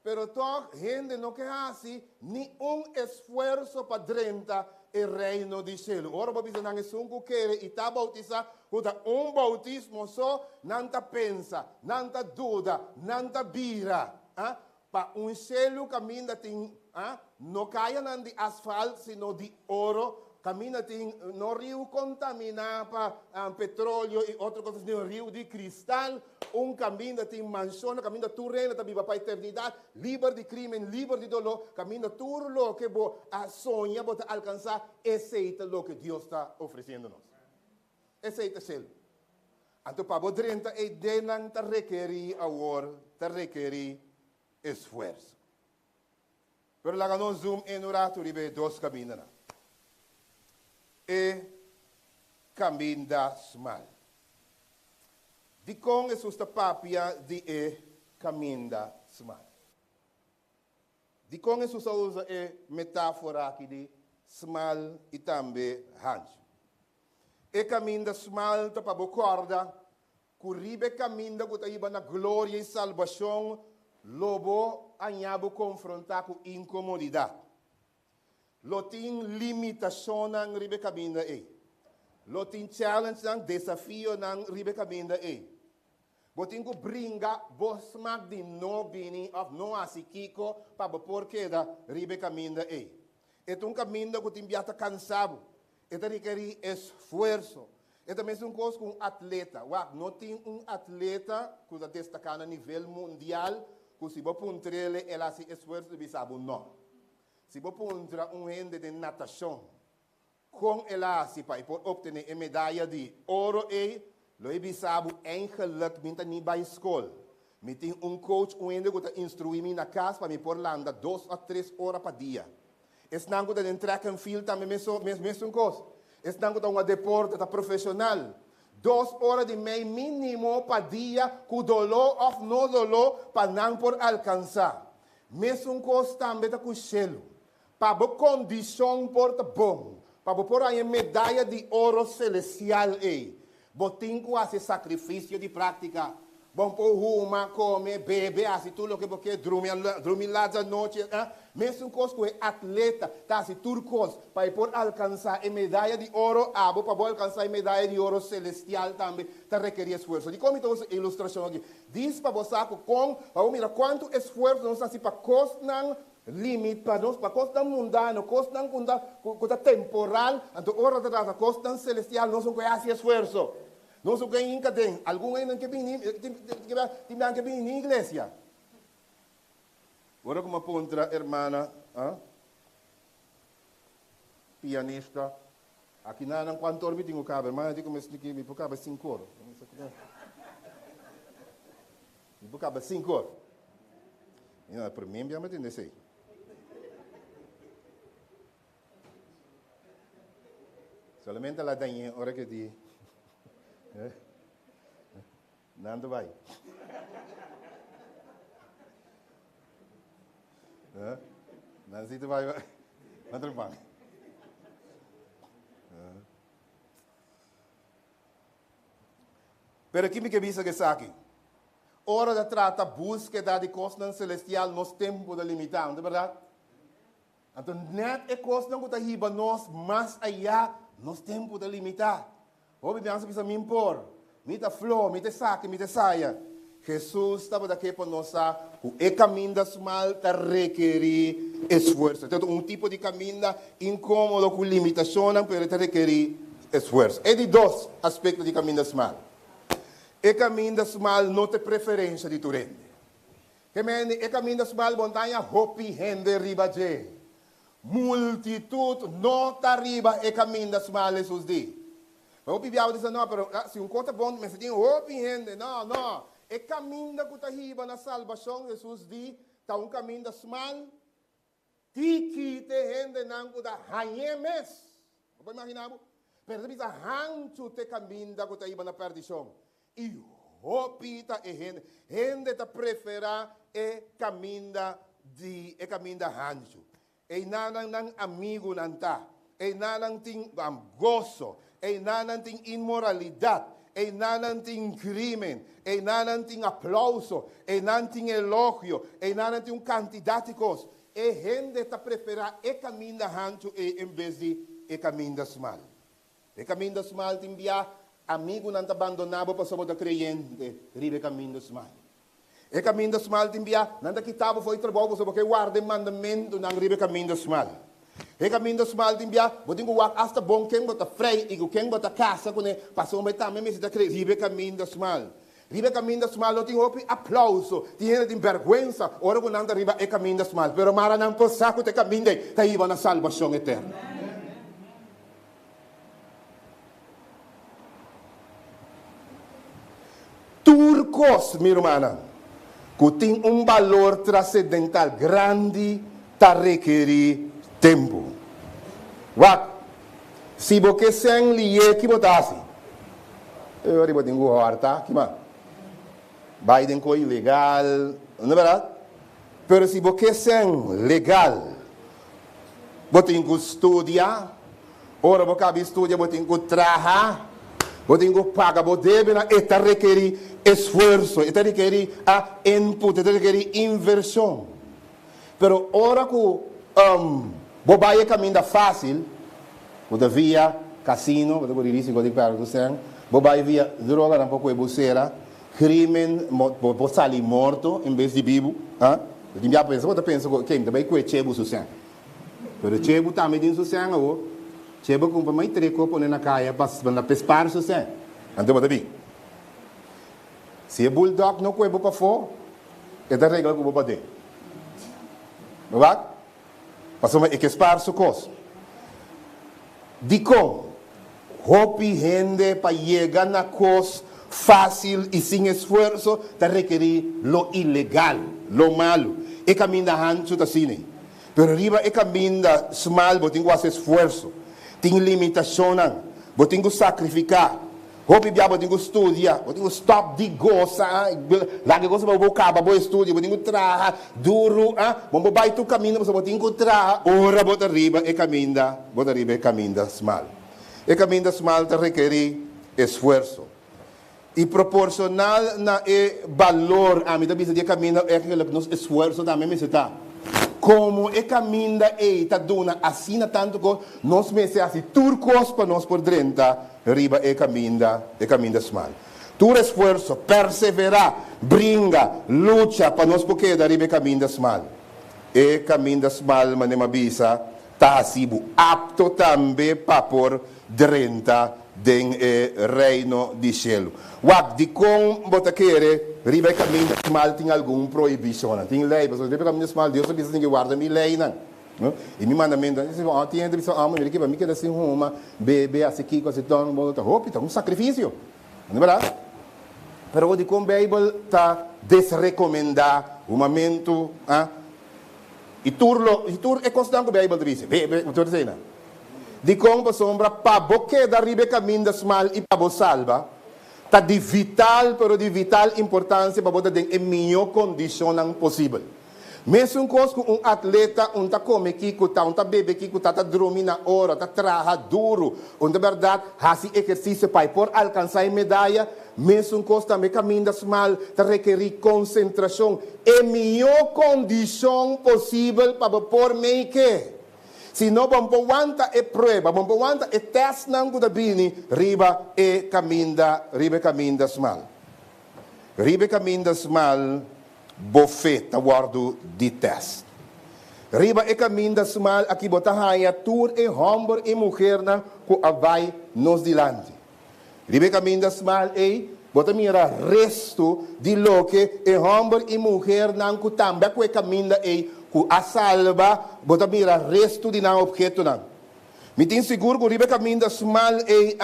Pero toch, gente não que hace ni esforço para 30 o reino de cielo. Ora, para dizer, não é um querer e está bautizado, bautismo só, não tá pensa, não tá dúvida, não tá vira. Para cielo caminha tem, não caia não de asfalto, sino de ouro. Caminha tem no rio contaminado para petróleo e outras coisas, no rio de cristal. Caminho tem mansão, caminho tu reina, também para a eternidade, livre de crime, livre de dolor. Caminho tudo lo que sonha, para alcançar, aceita o que Deus está oferecendo-nos. Aceita céu. Então, para o 30, e não te requerir agora, te requerir esforço. Pero lá no zoom em orato, ribe 2 caminhos. E caminho mal. De com é susta papia de caminho mal. De com é susta usa metáfora aqui de mal e também rancho. E caminho mal tá para corda, curibe caminho que tá iba na glória e salvação, lobo anhabo confrontar com incomodidade. Lo tem limitação ng ribe caminho Lo tem challenge ng desafio ng ribe caminho Bo tem que bringa bos mag di no bini of no asikiko pa por queda ribe caminho Ito caminho que tem biata cansado. Ito requer esforço. Ito mesmo coisa com atleta. Não tem atleta que está destacando a nível mundial que se bo puntrele ela se esforço de bisabo não. Se você pôr gente de natação, com ela se para obter a medalha de ouro, lo sabe eigenlijk minta ni bij school. Me tem coach, gente que está instruindo na casa para me pôr lá 2 a 3 horas por dia. Es não que está track and field também mesmo coisa. Es não que está um deporte profissional. 2 horas de meio mínimo por dia, com dolor ou não dolor, para não por alcançar. Mesmo coisa também está com o cielo. Para a condição porta bom, para pôr a medalha de ouro celestial botem com esse sacrifício de prática. Bom por uma, come, bebe, assim tudo o que você dormir lá da noite, mesmo coisa que atleta, tá assim tudo coisa para por alcançar a medalha de ouro, para alcançar a medalha de ouro celestial também, tá requer esforço. De como então essa ilustração aqui, diz para você com, para mirar quanto esforço nós assim para costar limite para nós, para costa mundano, costa temporal, então hora de trás, costa celestial, nós não conhecemos esforço. Nós não conhecemos algum ainda que vem na igreja. Agora como aponta a irmã, pianista, aqui não quanto orbe tenho cabo, mas eu comecei aqui, me pocava 5 horas. Me pocava 5 horas. Para mim, eu me entendo assim. Solamente a ladainha, hora que diz. Nando vai. Não sei se vai. André vai. Pero aqui me que visa que aqui. Hora de trata búsqueda de costa celestial nos tempo de limitar, não é verdade? Então, net é costa que está riba nós mais allá nos tempo de limitar. Ouve bem, se precisa me impor. Me dá flor, me dá saque, me dá saia. Jesus estava daqui para nós, o caminho das mal está requerir esforço. Então, tipo de caminho incômodo com limitação, mas está requerir esforço. É de 2 aspectos de caminho das mal. O caminho das mal não tem preferência de tu rende. O caminho das mal montanha hopi rende riba de. Multitud não está riba o caminho das mal Jesus diz. Mas o Bíblia diz não, pero se conta bom, mas tem hopi rende, não. O caminho da que riba na salvação Jesus diz, está caminho das mal. Tiki te rende não da hanyemes. Pode imaginar? Pero bisa hanchu te caminho da que riba na perdição. E hopita e rende ta prefera e caminda hancho. E nanang amigo nanta. E nanang ting gozo. E nanang ting inmoralidade. E nanang ting crimen. E nanang ting aplauso. E nanang ting elogio. E nanang ting quantidade de coisas. E rende ta prefera e caminda hancho e em vez de e caminda mal. E caminda mal tem via amigo não está abandonado para somos creyente, ribe caminho dos mal. E caminho dos mal timbia, não está quitado foi trabalho sobre que guarda mandamento não ribe caminho dos mal. E caminho dos mal timbia, botem o walk hasta bom quem bota frei e quem bota casa quando passou mais também me está ribe caminho dos mal. Ribe caminho dos mal não tem aplauso, tem vergonha, ora quando não ribe e caminho dos mal, pero mara não possa que te caminho tá iba na salvação eterna. Turcos, minha irmã, que tem valor transcendental grande, está requerir tempo. What? Se você sem liye que botasse, eu arriba tenho horta, que mais? Biden com ilegal, não é verdade? Pero se você sem legal, você tem que estudar, ora você estuda, você tem que trabalhar. Você tem que pagar, você deve, está requerir esforço, está requerir input, está requerir inversão. Pero ora que você vai caminho fácil, você via casino, você pode dizer que você vai via droga, não pode buscar, crime, você sai morto em vez de vivo. Você pensa que também é chebo sucen. Pero chebo também tem sucen, chebo com mais treco põe na caia para pescar sucen. Então você vê. Se o bulldog não coe para fora, é da regra que você pode. Não é? Passamos a espar sua coisa. Dico, hopi rende para chegar na coisa fácil e sem esforço, está requerir lo ilegal, lo malo. E caminho da hancho da cine. Pero arriba e caminho da mal, você tem que fazer esforço. Tem limitação, você tem que sacrificar. Hopi biya você tem que estudar, você tem que stop de gostar, lagi gosta para bocar, para estudar, você tem que trabalhar duro, você vai tu caminho, você tem que trabalhar, ora você arriba e caminho da mal. E caminho da mal te requer esforço. E proporcional na valor, a mim também se caminho é aquele que nos esforço também me está. Como é caminho da está dona assim tanto que nós meses assim turcos para nós por dentro, riba é caminho da mal. Tu esforço, perseverar, brinca, luta para nós porque da riba é caminho da mal. e caminho smal manemabisa tasibu apto também para por drenta den reino di cielo. Wak di kong bota kere ribe caminho smal tem algum proibição, tem lei, mas ribe caminho smal Deus sabe que guarda mi lei não. E mi mandamento, se ó tem entre amo ele que para mim que assim uma bebe assim que quase tão bota roupa, então um sacrifício. Não é verdade? Pero di kong Bible tá desrecomendar o momento, e tur é constante que a Bíblia diz, tu diz na. Di kong pa sombra pa boque da ribe caminho da smal e pa bo salva, tá de vital, pero de vital importância para botar em melhor condição possível. Mesmo com atleta, tá come kiko, tá bebe kiko, tá dormir na hora, tá trabalha duro, na verdade, faz exercício para por alcançar a medalha, mesmo com também caminho da smal, tá requerir concentração, é melhor condição possível para por make. Se não vamos aguentar é prova, vamos aguentar é teste não que bini, riba é caminho da smal. Riba caminho da smal, bofeta guardo de teste. Riba e caminho da smal aqui bota raia tur e homem e mulher na que vai nos dilante. Riba caminho da smal e bota mira resto de lo que e homem e mulher na que também que caminho e que a salva bota mira resto de não objeto na. Me tem seguro que riba caminho da smal e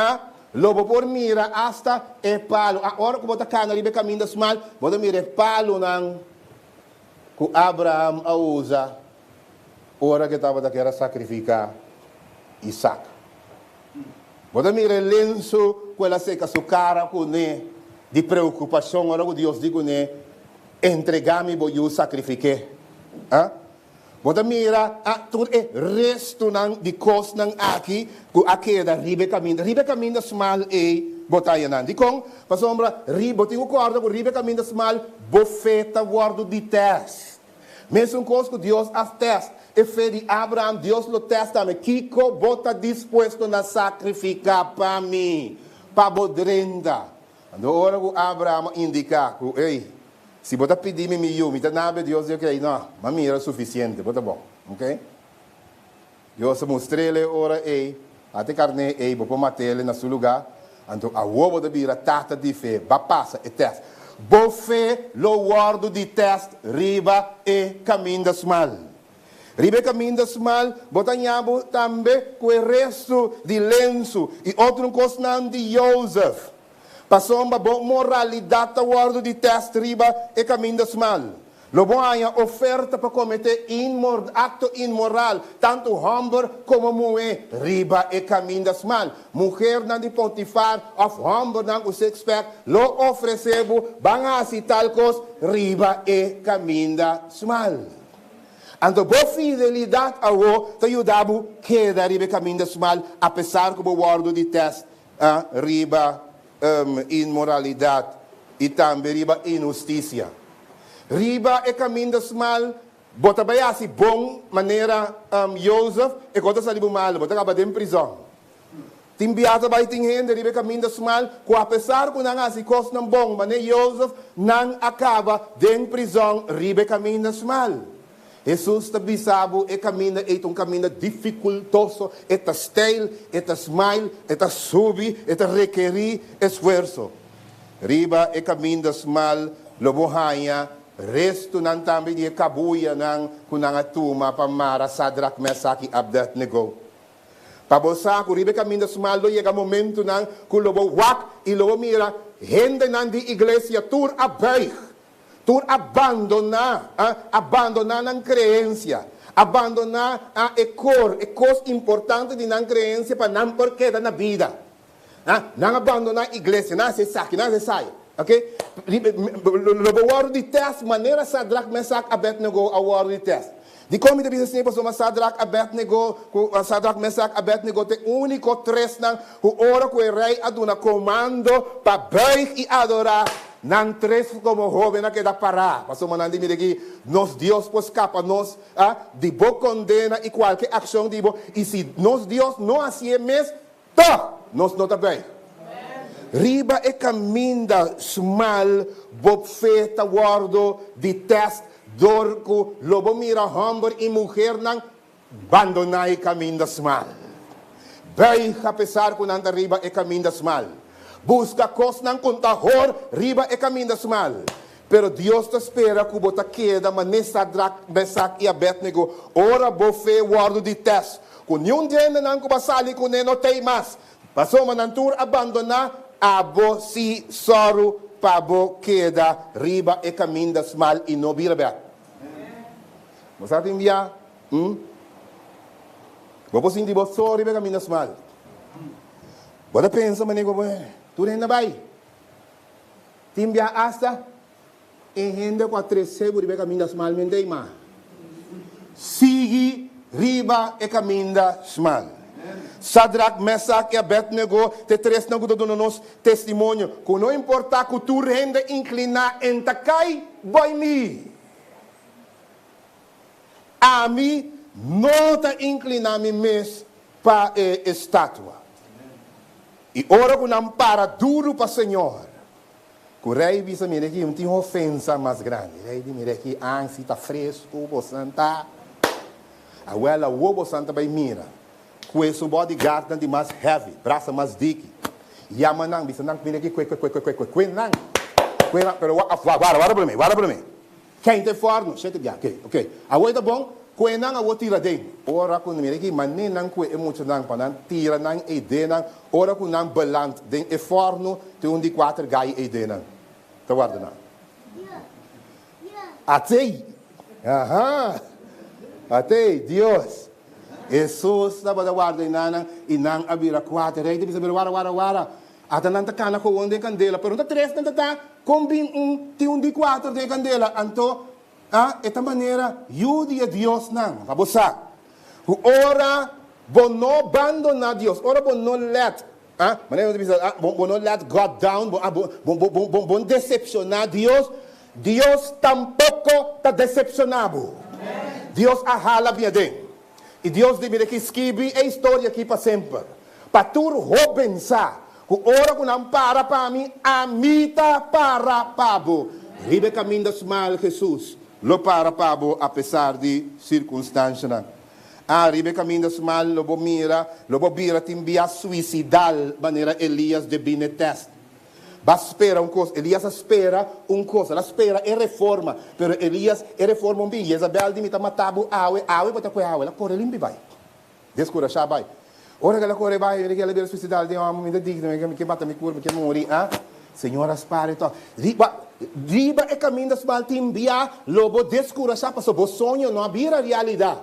lobo por mira hasta e palo. A hora que bota cana ribe caminho da smal, bota mira palo nang que Abraham a usa hora que estava daquela sacrificar Isaac. Bota mira lenço que ela seca sua cara com né de preocupação hora que Deus digo né entregar-me vou eu sacrificar. Bota mira tudo é resto de coisas aqui que aqui da ribe caminho da smal e botar aí não. De com para sombra ribe tem o corda com ribe caminho da smal bofeta guardo de teste. Mesmo coisa que Deus as teste e fez de Abraão Deus lo testa me Kiko bota disposto na sacrificar para mim para bodrenda. Quando hora que Abraão indica que ei se você pedir me tá nada Deus diz que não, mas mira é suficiente, bota bom, ok? Deus mostrei-lhe ora até carne vou pôr matele na seu lugar, então a ovo da bira tata de fé, vai passa e teste, boa fé, lo guardo de teste, riba e caminho da smal. Riba e caminho da smal, bota nhabo também com o resto de lenço e outro coisa de Joseph. Passou uma boa moralidade a guardo de teste riba e caminho da smal. Lobo há oferta para cometer acto imoral, tanto homem como mulher, riba e caminho da smal. Mulher não de Potifar, of homem não os expert, lo oferecebo, banga assim tal coisa, riba e caminho da smal. Então, boa fidelidade a o, te ajudava que da riba e caminho da smal, apesar que o guardo de teste, riba imoralidade e também riba injustiça. Riba e caminho da smal, bota bem assim, bom maneira Joseph, e quando saiu do mal, bota acaba em prisão. Tem biata vai tem gente, riba e caminho da smal, que apesar que não assim coisa não bom, mas Joseph não acaba em prisão, riba e caminho da smal. Jesus está bisabo e caminha é um caminho dificultoso, é style, é smile, é subir, é requerir esforço. Riba e caminho da smal, lobohanya, resto nan também de kabuya nang kunang atuma pamara Sadrak Mesaki Abednego. Pabosa ku riba caminho da smal lo chega momento nang ku lobo wak e lobo mira, gente nan di iglesia tur abaih. Tu abandonar a crença, abandonar a coisa importante de não crença para não porque na vida. Não abandonar a igreja, não se sai, ok? O word de teste, maneira Sadrak Mesach Abednego a word de teste. De como de business para somos Sadrak Mesach Abednego tem único três não, o hora que o rei aduna comando para beijar e adorar. Não três como jovem que dá parar. Mas o manandi me aqui, nos Deus pode escapar nos de boa condena e qualquer ação de boa. E se nos Deus não assim mesmo, nós não está bem. Riba e caminho smal, bob feta guardo de teste Door ku lobo mira homem e mulher nang abandonai caminho das mal. Vai a pesar com anda riba e caminho das mal. Busca cos nang contahor riba e caminho das mal. Pero Deus te espera que você queda, mas nessa Mesac e Abednego, ora bo fe guardo de teste. Com nenhum dia não que basali com não tem mais. Passou uma natura abandonar, abo si soro pabo queda riba e caminho das mal e não vira bem. Mas sabe enviar? Vou sentir você soro riba e caminho das mal. Você pensa, manego, tu ainda vai? Te enviar hasta e rende com a 3 sebo riba e caminho das mal, mendei ma. Sigue riba e caminho das mal. Sadrach, Mesac e Abednego, te 3 não que dão nos testemunho, que não importa que tu rende inclinar em tacai, vai me. A mim, não te inclinar me mes para a estátua. E ora que não para duro para o Senhor. Que o rei visa mire que não tem ofensa mais grande. O rei mire que ansi está fresco, você está. A ela, o ovo santa vai mira. Com esse bodyguard de mais heavy, braço mais dique. E a manang, bisa nang mire que nang. Pero vara para mim. Quem te forno, chega já, ok. A oi tá bom? Nang a tira dentro. Ora com mire que manen nang que emoção nang panan tira nang e de nang. Ora com nang beland den e forno te de 4 gai e de nang. Tá guarda nang. Até. Aha. Até Deus. Jesus estava da guarda e nang abira 4 rei bisa wara. Ata nang takana ko onde candela, pero 3 nang tata combin de 4 de candela. Anto esta maneira, ajude a Deus não. Vamos lá. Ora, bom não abandonar Deus. Ora, bom não let. Bom não let God down. Bom decepcionar Deus. Deus tampouco está decepcionado. Deus ahala bem. E Deus deve que escreve a história aqui para sempre. Para tu pensar. Ora, que não para mim, a mita para pabo. Ribe caminho das mal, Jesus. Lo para pabo apesar de circunstâncias. Ribe caminho das mal, lo bira timbia suicidal, maneira Elias de bine teste. Espera coisa, Elias espera coisa, ela espera e reforma, pero Elias e reforma bem, Jezabel de mita matabu awe bota com awe, ela corre limpe vai. Descura já vai. Ora que ela corre vai, ela bira suicidal, de uma momento digno, que bata me curva, que morri, Senhor aspara então. Riba e caminho das mal timbia, lobo descura já passou, bo sonho não vira realidade.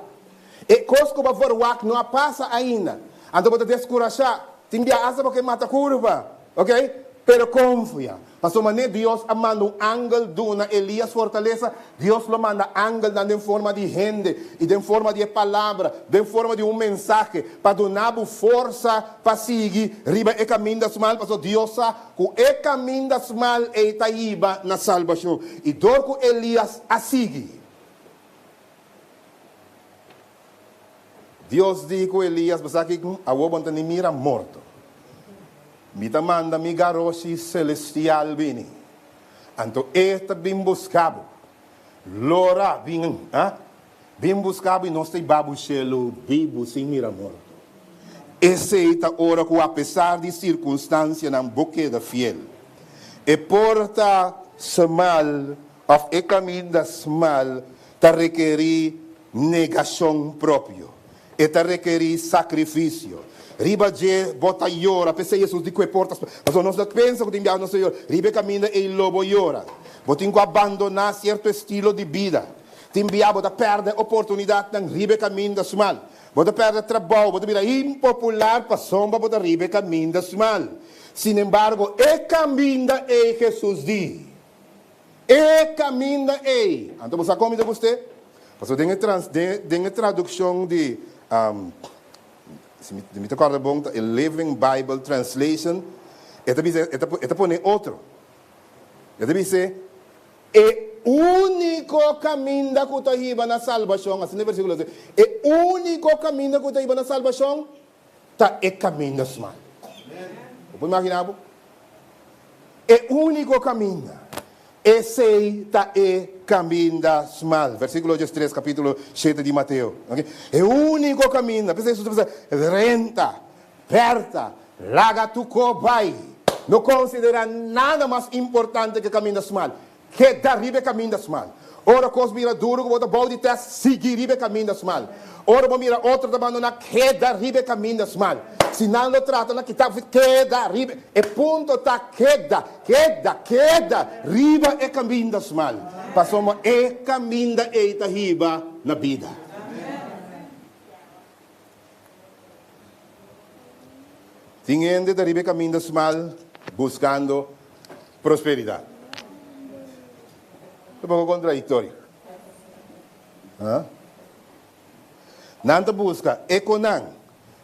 E cosco ba vorwak não passa ainda. Então bota descura já, timbia asa porque mata curva, ok? Pero confia. Passou mané Deus manda ángel duna Elias fortaleza, Deus lo manda ángel em forma de gente e em forma de palavra, em forma de mensagem para donar força para seguir riba e caminho das mal, passou Deus com e caminho das mal e taiba na salvação. E dor com Elias a seguir. Deus diz com Elias, mas aqui a obra não mira morto. Mita manda mi garoshi celestial bini. Anto esta bim buscabo. Lora bim buscabo e nós tem babu chelo vivo sem mira morto. Essa ora que apesar de circunstância não boque da fiel. E porta mal, of e caminho das mal, ta requerir negação próprio. E ta requerir sacrifício. Riba je bota llora, pese Jesus di quei portas, mas nós não pensa que tem no Senhor. Riba caminha e lobo llora. Botin que abandonar certo estilo de vida. Timbia bota perde oportunidade nang riba caminho das mal. Bota perde trabalho, bota vira impopular para sombra bota riba caminho das mal. Sin embargo, e caminha e Jesus di. E caminha e. Então você come de você? Porque tem tradução de se me recorda bom, a Living Bible Translation, esta põe outro. Esta diz, o único caminho da cutahiba na salvação, assim no versículo 12, o único caminho da cutahiba na salvação, está o caminho das mal. Pode imaginar? O único caminho, esse está o caminda mal. Versículo 3, capítulo 7 de Mateo. Okay? É o único caminho. Pensa, renta, perta, laga tu cobai. Não considera nada mais importante que caminho mal. Que daribe caminho mal. Ora cos mira duro que bota bom de teste, seguir caminho mal. Ora vamos mira outro trabalho na que daribe caminho mal. Se não lo trata na que tá queda riba, e ponto tá queda, riba é caminho mal. Passamos é caminho eita riba na vida. Tinhende da riba caminho mal, buscando prosperidade. É um pouco contraditório. Nanta busca econan,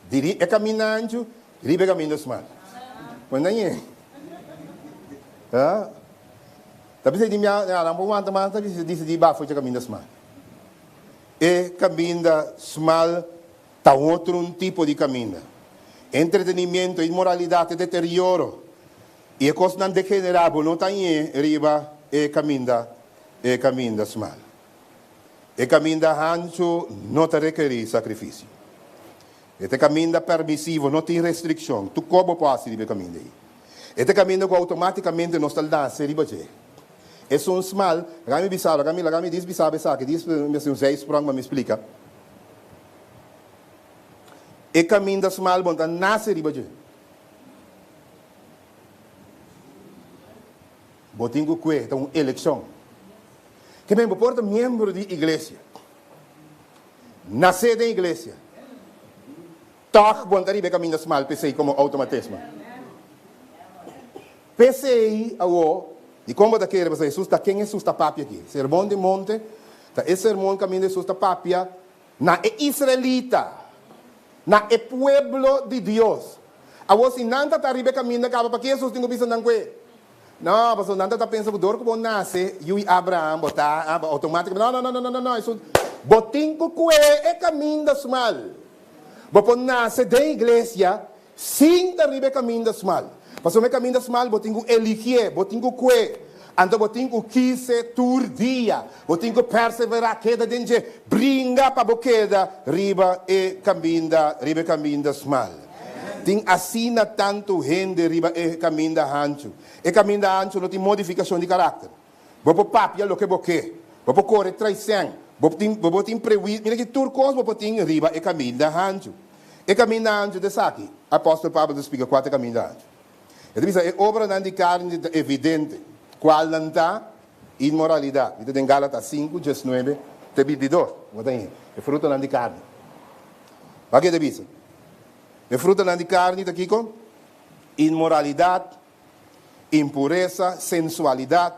diri é caminhando, ribe caminho mal. Mas não é. Tapi saya di alam pun teman tapi di segi bafo je caminho mal. É caminho mal tá outro tipo de caminho. Entretenimento, imoralidade, deterioro. E a coisa não degenerada, não tem riba é caminho mal. E caminho ancho não te requer sacrifício. Este caminho permissivo não tem restrição. Tu como pode ir caminho aí. Este caminho que automaticamente não está lá se riba je. É um mal, gami bisaba, gami diz bisaba que diz me um 6 sprong me explica. E caminho mal bom tá nasce riba je. Botingo que tá uma eleição. Que me importa membro de igreja. Nascer da igreja. Toch bom tá riba caminho mal, pensei como automatismo. Pensei ao e como da queira você Jesus tá quem é susta papia aqui. Sermão de monte, tá esse sermão caminho de susta papia na israelita. Na é pueblo de Deus. A você não tá riba caminho acaba para que Jesus tem que pensar não que. Não, mas não tá pensando dor que bom nasce, e Abraão botar automaticamente. Não, isso botinho que é caminho das mal. Bom nasce da igreja, sim tá riba caminho das mal. Mas o meu caminho das mal, botinho elegir, botinho que então botinho quise tur dia, botinho perseverar queda dentro, brinca para boqueda, riba e caminho das mal. Tem assina tanto gente riba e caminho da ancho. E caminho da ancho não tem modificação de caráter. Bopo papia lo que boque, bopo corre traição, bopo tem prejuízo, mira que turcos bopo tem riba e caminho da ancho. E caminho da ancho de saki, apóstolo Pablo explica 4 caminhos da ancho. Então, é obra de carne evidente. Qual não está? Imoralidade. Então, em Gálatas 5, 19, 22. É fruto de carne. O que é isso? É fruto de carne, aqui com imoralidade, impureza, sensualidade,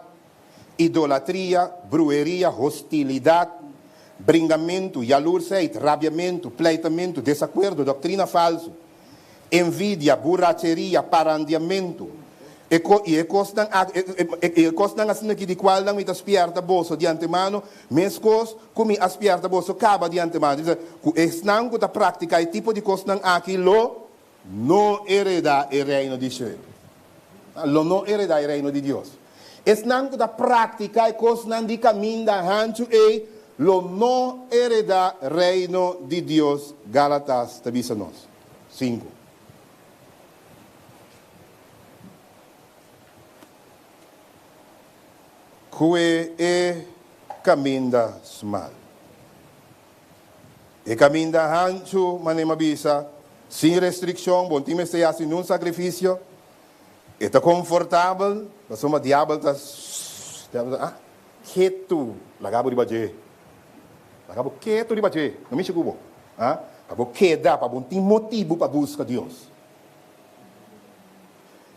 idolatria, brueria, hostilidade, bringamento, jalurseid, rabiamento, pleitamento, desacordo, doutrina falsa, envidia, borracheria, parandiamento. E costan assim aqui de qual não me aspierta bolso de antemano, mescos como aspierta bolso acaba de antemano. Estão com a prática e tipo de coisa aqui não hereda o reino de Deus. Não hereda o reino de Deus. Estão com a prática e coisa de caminho da rancho e não hereda o reino de Deus. Gálatas, tabisa nós. 5. Que é caminho mal. E caminho da ancho, manema bisa, sem restrição, bom time se assim num sacrifício, está confortável, mas uma diabo está quieto, lagabo de baje, lagabo quieto de baje, não me chegou, para queda, para bom tem motivo para buscar Deus.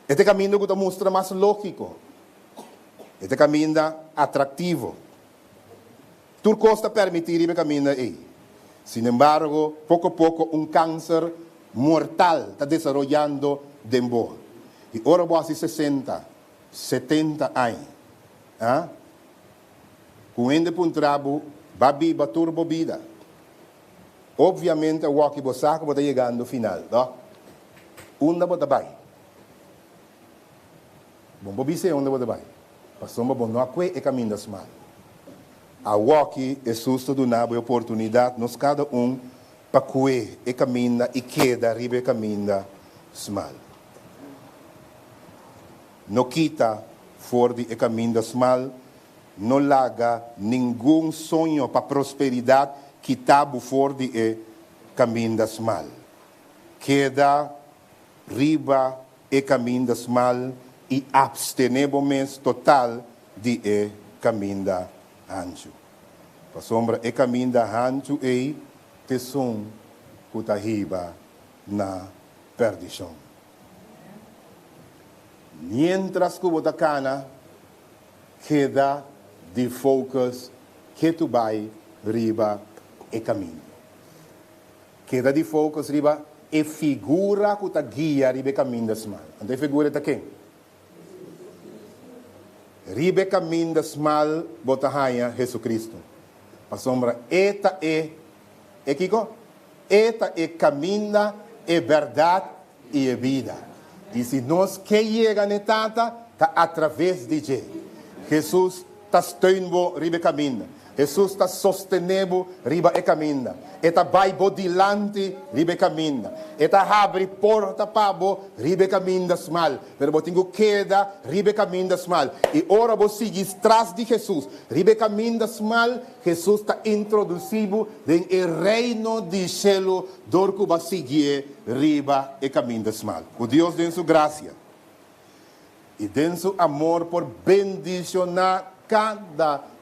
Este caminho que mostra mais lógico. Este caminho atrativo. Turco está permitir o caminho aí. Sin embargo, pouco a pouco, câncer mortal está desenvolvendo dentro. E agora quase 60, 70 anos. Com ende por trabo, babi turbo vida. Obviamente, o que você sabe está chegando ao final. Onde você vai? Bom, você onde você vai? Passou uma boa noite e caminho das mal. A walkie é susto do nabo e oportunidade nos cada para cuer e caminha e queda ribe caminha mal. No quita fora de caminho mal, não larga nenhum sonho para prosperidade que tabu fora de caminho mal. Queda riba e caminho mal e abstenemos total de caminho anjo. A sombra e caminho anjo e pessoa que está riba na perdição. Mientras que você cana, queda de focus que tu vai riba e caminho. Queda de focus riba e figura que tu guia riba e caminho das mal. Então figura está quem? Riba e caminho das mal, bota raia Jesus Cristo. A sombra, eta Kiko? Eta caminho, verdade e vida. E se nós que chega na tata, está através de Jesus está steunbo riba caminho. Jesus está sostenendo riba e caminho. Eta vai bodilante riba caminho. Eta abre porta pabo riba caminho das mal. Pero botingo queda riba caminho das mal. E ora você sigue atrás de Jesus. Riba caminho das mal, Jesus está introduzido no reino de céu, dorco vai seguir riba e caminho das mal. O Deus tem sua graça e tem seu amor por bendicionar cada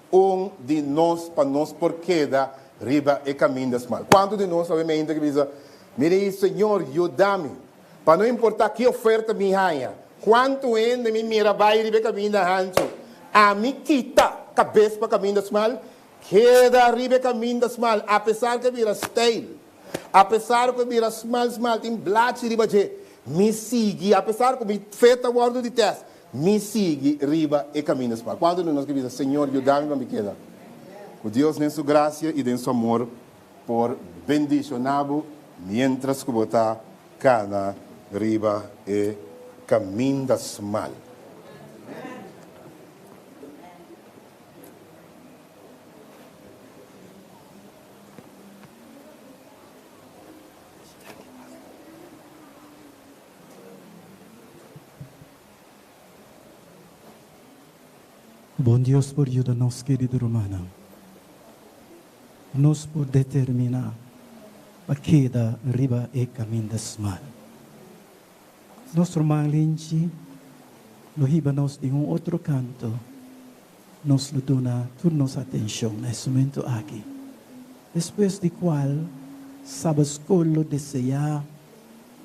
de nós para nós por queda riba e caminho das mal. Quanto de nós obviamente que diz, mire Senhor, ajuda-me, para não importar que oferta me haja, quanto ainda me mira vai riba e caminho da hancho, a mim quita cabeça para caminho das mal, queda riba e caminho das mal, apesar que vira stale, apesar que vira small, tem blate riba de, me sigue, apesar que me feita o ordem de teste, me sigue riba e caminho das mal. Quando nós dizemos, Senhor, ajuda-me para me quedar. O Deus tem sua graça e tem seu amor por bendicioná-lo, mientras que botar cana riba e caminho das mal. Bom Deus por ajudar-nos, querido romano. Nos por determinar a queda riba e caminho das mal. Nosso irmão Linchi, lo hiba-nos em outro canto, nos lo dona toda nossa atenção nesse momento aqui. Depois de qual, sabes lo desejar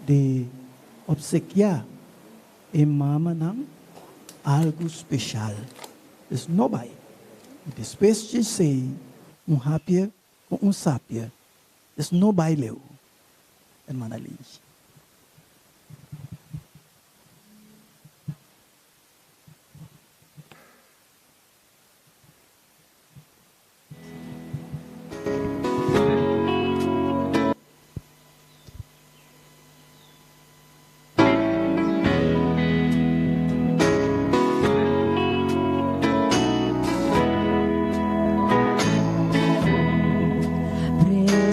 de obsequiar e mama não algo especial. Es no vai. Depois de ser happy ou sápia, es no vai leu. Irmã Linchi.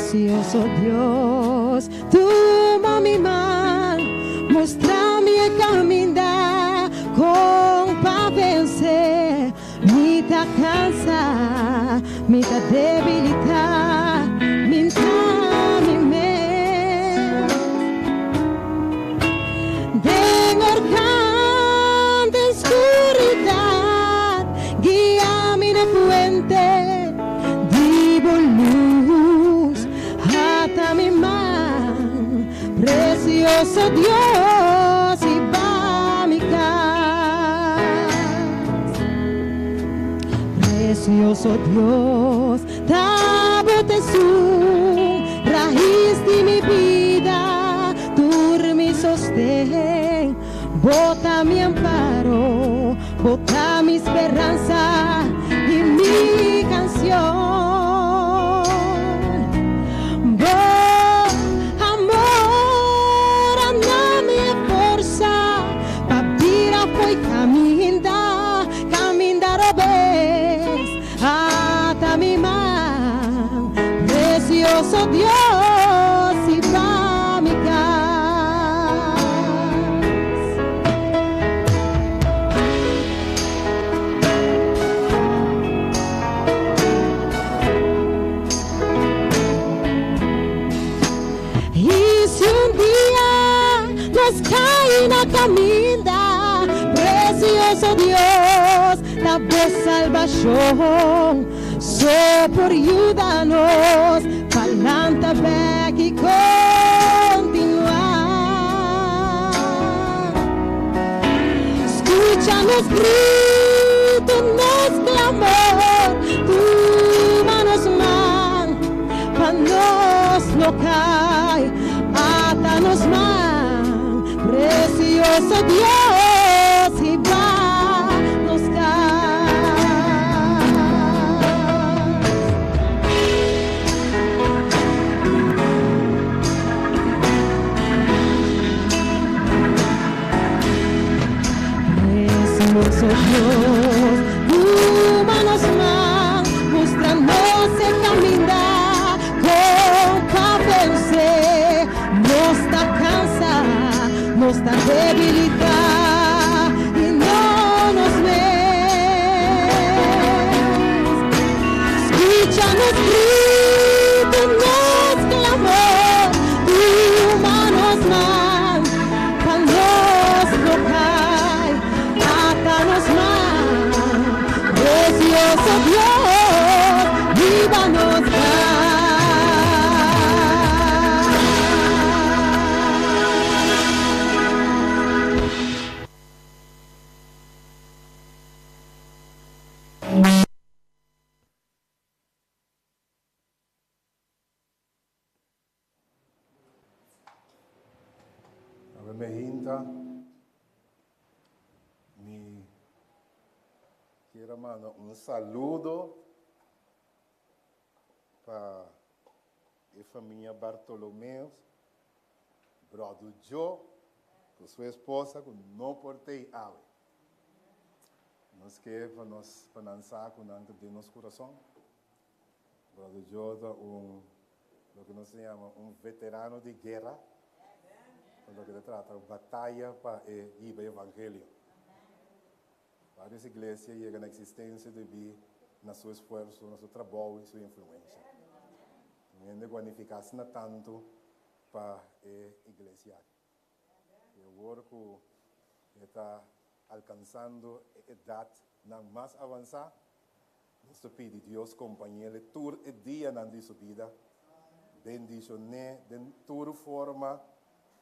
Precioso Dios, toma mi mano, muéstrame el camino con para vencer. Mitad cansa, mitad debilidad, mitad mi mente. Den orcante oscuridad, guíame en fuente, divo luz, ata mi mano, precioso Dios, y va mi casa. Precioso Dios, dame su raíz de mi vida, tú mi sostén, bota mi amparo, bota mi esperanza y mi canción. Amor, anda mi fuerza, papira foi caminhar, caminhar a vez, ata mi caminda, precioso Dios, dame salvación, so por ayúdanos, pa'lante back y continuar. Escucha nos gritos, nos clamor, tu manos man, pa nos no cae, átanos man, precioso Dios, y va nos precioso Dios, tu manos man, mostrándonos el camino con vencer, no está cansa, no está debilitada y no nos ves. Escucha nos gritos, nos clamor, tu manos man, cuando no cae, átanos man, precioso Dios, vívanos Me hinta, mi quiero mandar un saludo para la familia Bartolomeo, brother Joe, con su esposa, con no porte ave. Nos que para nos lanzar con antes de nuestro corazón. Brother Joe es lo que nos llama un veterano de guerra. Lo que se trata de batalla para el evangelio. Várias iglesias llegan a existencia debido a su esfuerzo, a su trabajo y su influencia. También de cualificarse tanto para la iglesia. Y ahora que está alcanzando edad más avanzada, nos pide Dios compañía de todo el día en su vida. Bendiciones de toda forma.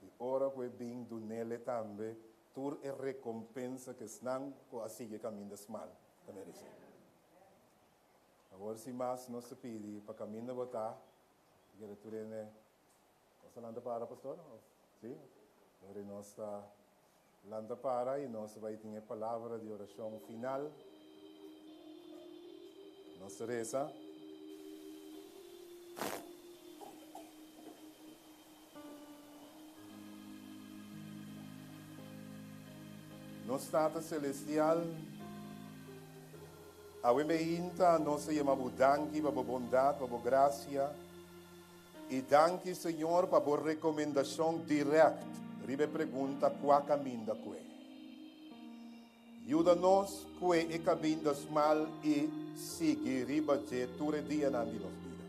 E ora que bem do nele também, tur é recompensa que não com a siga caminho das mal, também diz. Agora se mais nós se pede para caminho de botar, que ele tur é, nós landa para pastor, sim? Agora nós landa para e nós vai ter a palavra de oração final. Nós reza. Nosso Tata Celestial, a inta nossa chamamos danke para a bondade, para a graça, e danke, Senhor, para a recomendação direta. Ribe pergunta qual caminho da que. Ajuda-nos que é caminho das mal e seguir riba de todo dia na nossa vida.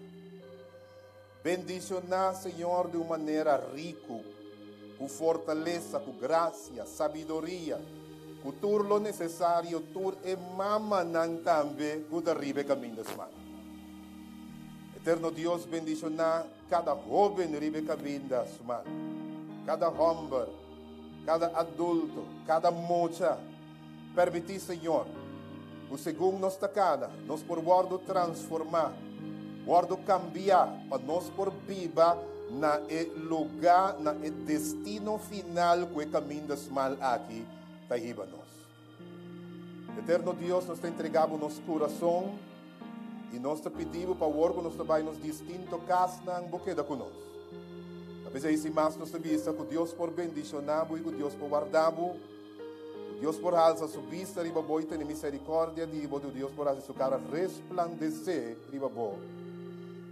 Bendicionar, Senhor, de uma maneira rica, com fortaleza, com graça, sabedoria, com tudo o necessário, tudo é mamanan também, com arriba caminho das mal. Eterno Deus, bendicionar cada jovem ribe caminho das mal, cada homem, cada adulto, cada moça. Permitir, Senhor, o segundo nós tacada, nós por guardo transformar, guardo cambiar, para nós por viva na lugar, na destino final que é caminho das mal aqui, tá riba nós. Eterno Deus, nós te entregamos nosso coração e nós te pedimos para o órgão, nós também nos distinto casa na boqueda conosco. Apesar disso, mais nós te vista que Deus por bendicionamos e que Deus por guardamos. Deus por alça sua vista, riba boi tem misericórdia de Deus por alça sua cara resplandecer, riba boi.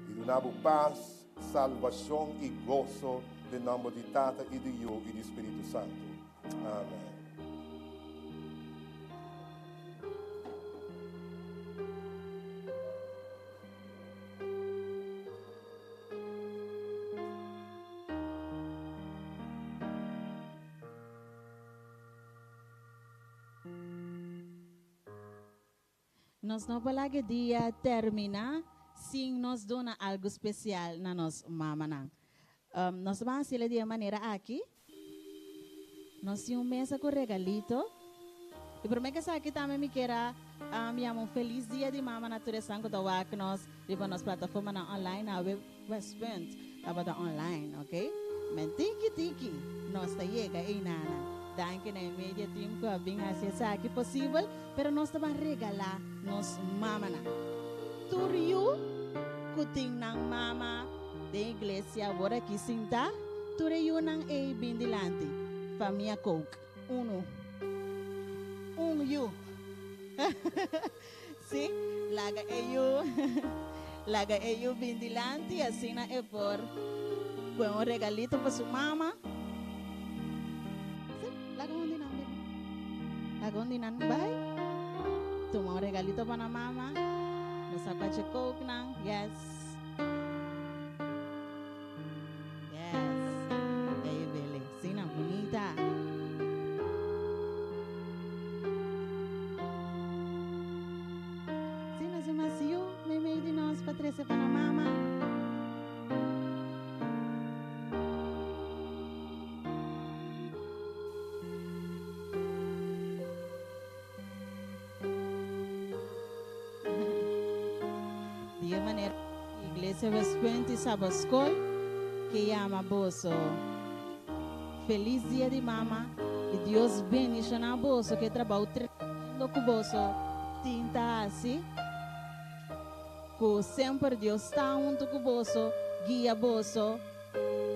E do nabo paz, salvação e gozo, de nome de Tata e de Eu e do Espírito Santo. Amém. Nós não palagi dia termina sem nos dona algo especial na nos mama nang. Nós vamos sila de maneira aqui. Nós temos mesa com regalito. E por mim que aqui também me queira me amo feliz dia de mama natureza que tô aqui nós de nossa plataforma na online na Westpoint abada online, ok? Men tiki nós tá chega aí nana. Danke na media team ko abing hasil aqui possível, pero nós também regalar nos mama na. Turiu kuting nang mama de iglesia bora aqui sinta, turiu nang e bindilante, família Coke, you. Sí, laga eu bindilante, assim na é por com regalito para sua mama. Sí, laga onde não vai. Toma regalito para a mama. Nos sapatos Coke nang, yes. Aí bele, sim na bonita. Patricia para mama. De maneira, Igreja Westpoint Sabascol, que chama Boso. Feliz dia de mama. E Deus bendiga na Boso, que trabalha com Boso. Tinta assim. Sempre Deus está junto com você, guia você.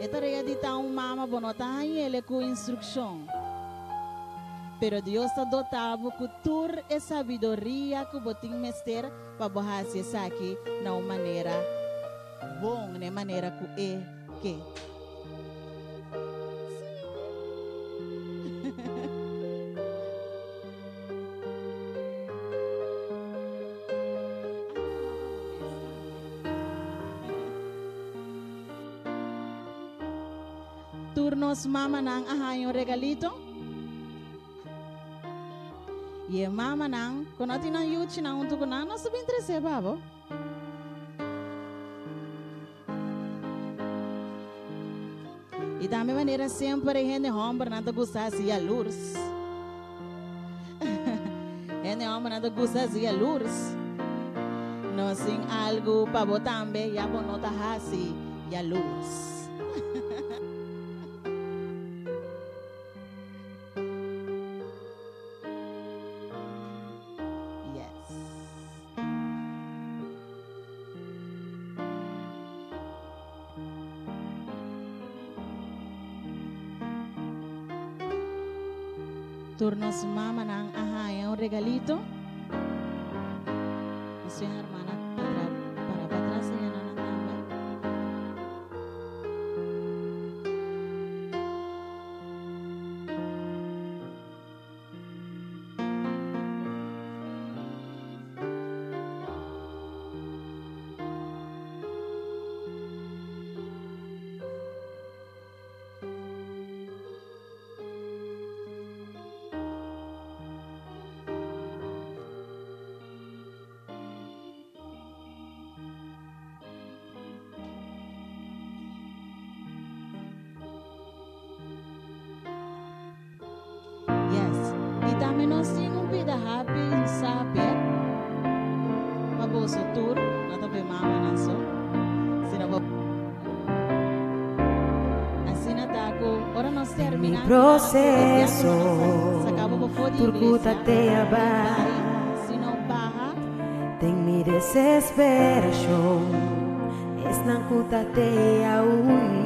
E tarefa de tal mama bonota ele com instrução. Pero Deus está dotado com toda a sabedoria que você tem mestre para borrar isso aqui na maneira bom, na maneira que turnos mama nang ahayong regalito. E mama nang, kung natin ang yuchi nang unto ko na, nasa bintrese babo. E da mesma maneira sempre gente homem não gosta de luz. Gente homem não gosta de luz. Nós tem algo para botar também, já vou notar assim, a luz. Turnos mama nang ahayang regalito. Gusto yung hermana para patras niya na ng tambay. Menos yung pida happy sa pet. Maboso tour, natabi mama na so. Sinabo. Asinatako, ora nos termina. Mi proceso, turcutate abajo. Sino baja. Ten mi desesperación, es nancutate a huir.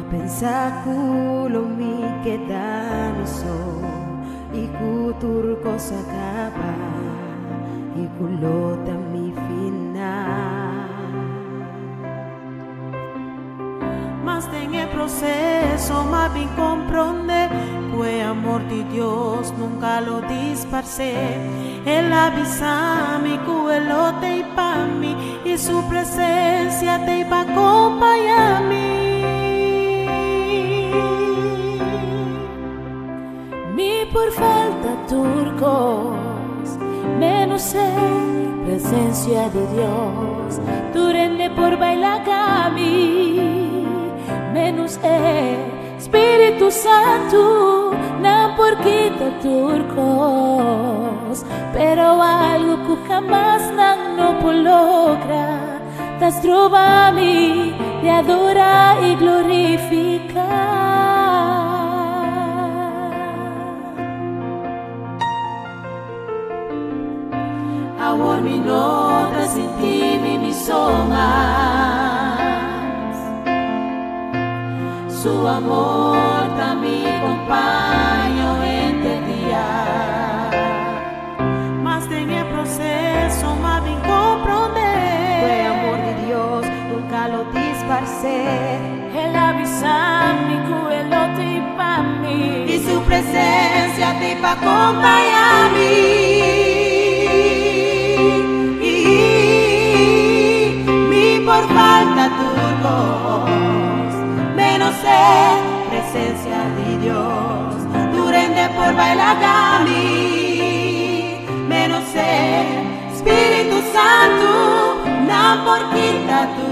Pensa kulo mi queda mi so ikutur ko sa kaba ikulota mi final. Mas en el proceso más bien comprende que amor de Dios nunca lo disparce. Él avisa mi cuelo te pa mí y su presencia te va acompañar mí. Por falta tu Dios, tu rende por bailar kami, menos Espíritu Santo, no por quita turcos, pero algo que jamás no logra, tas trova-me de adorar y glorificar. Amor mi nota sin ti mi somas, su amor también mi compañero este día. Mas en el proceso más bien comprender, Fue amor de Dios, nunca lo disparcé. el avisarme que él lo te pa' mí, Y su presencia te va a acompañarme. Por falta tu voz, menos presencia de Dios, tu rende por bailar kami, menos Espíritu Santo, no por quita tu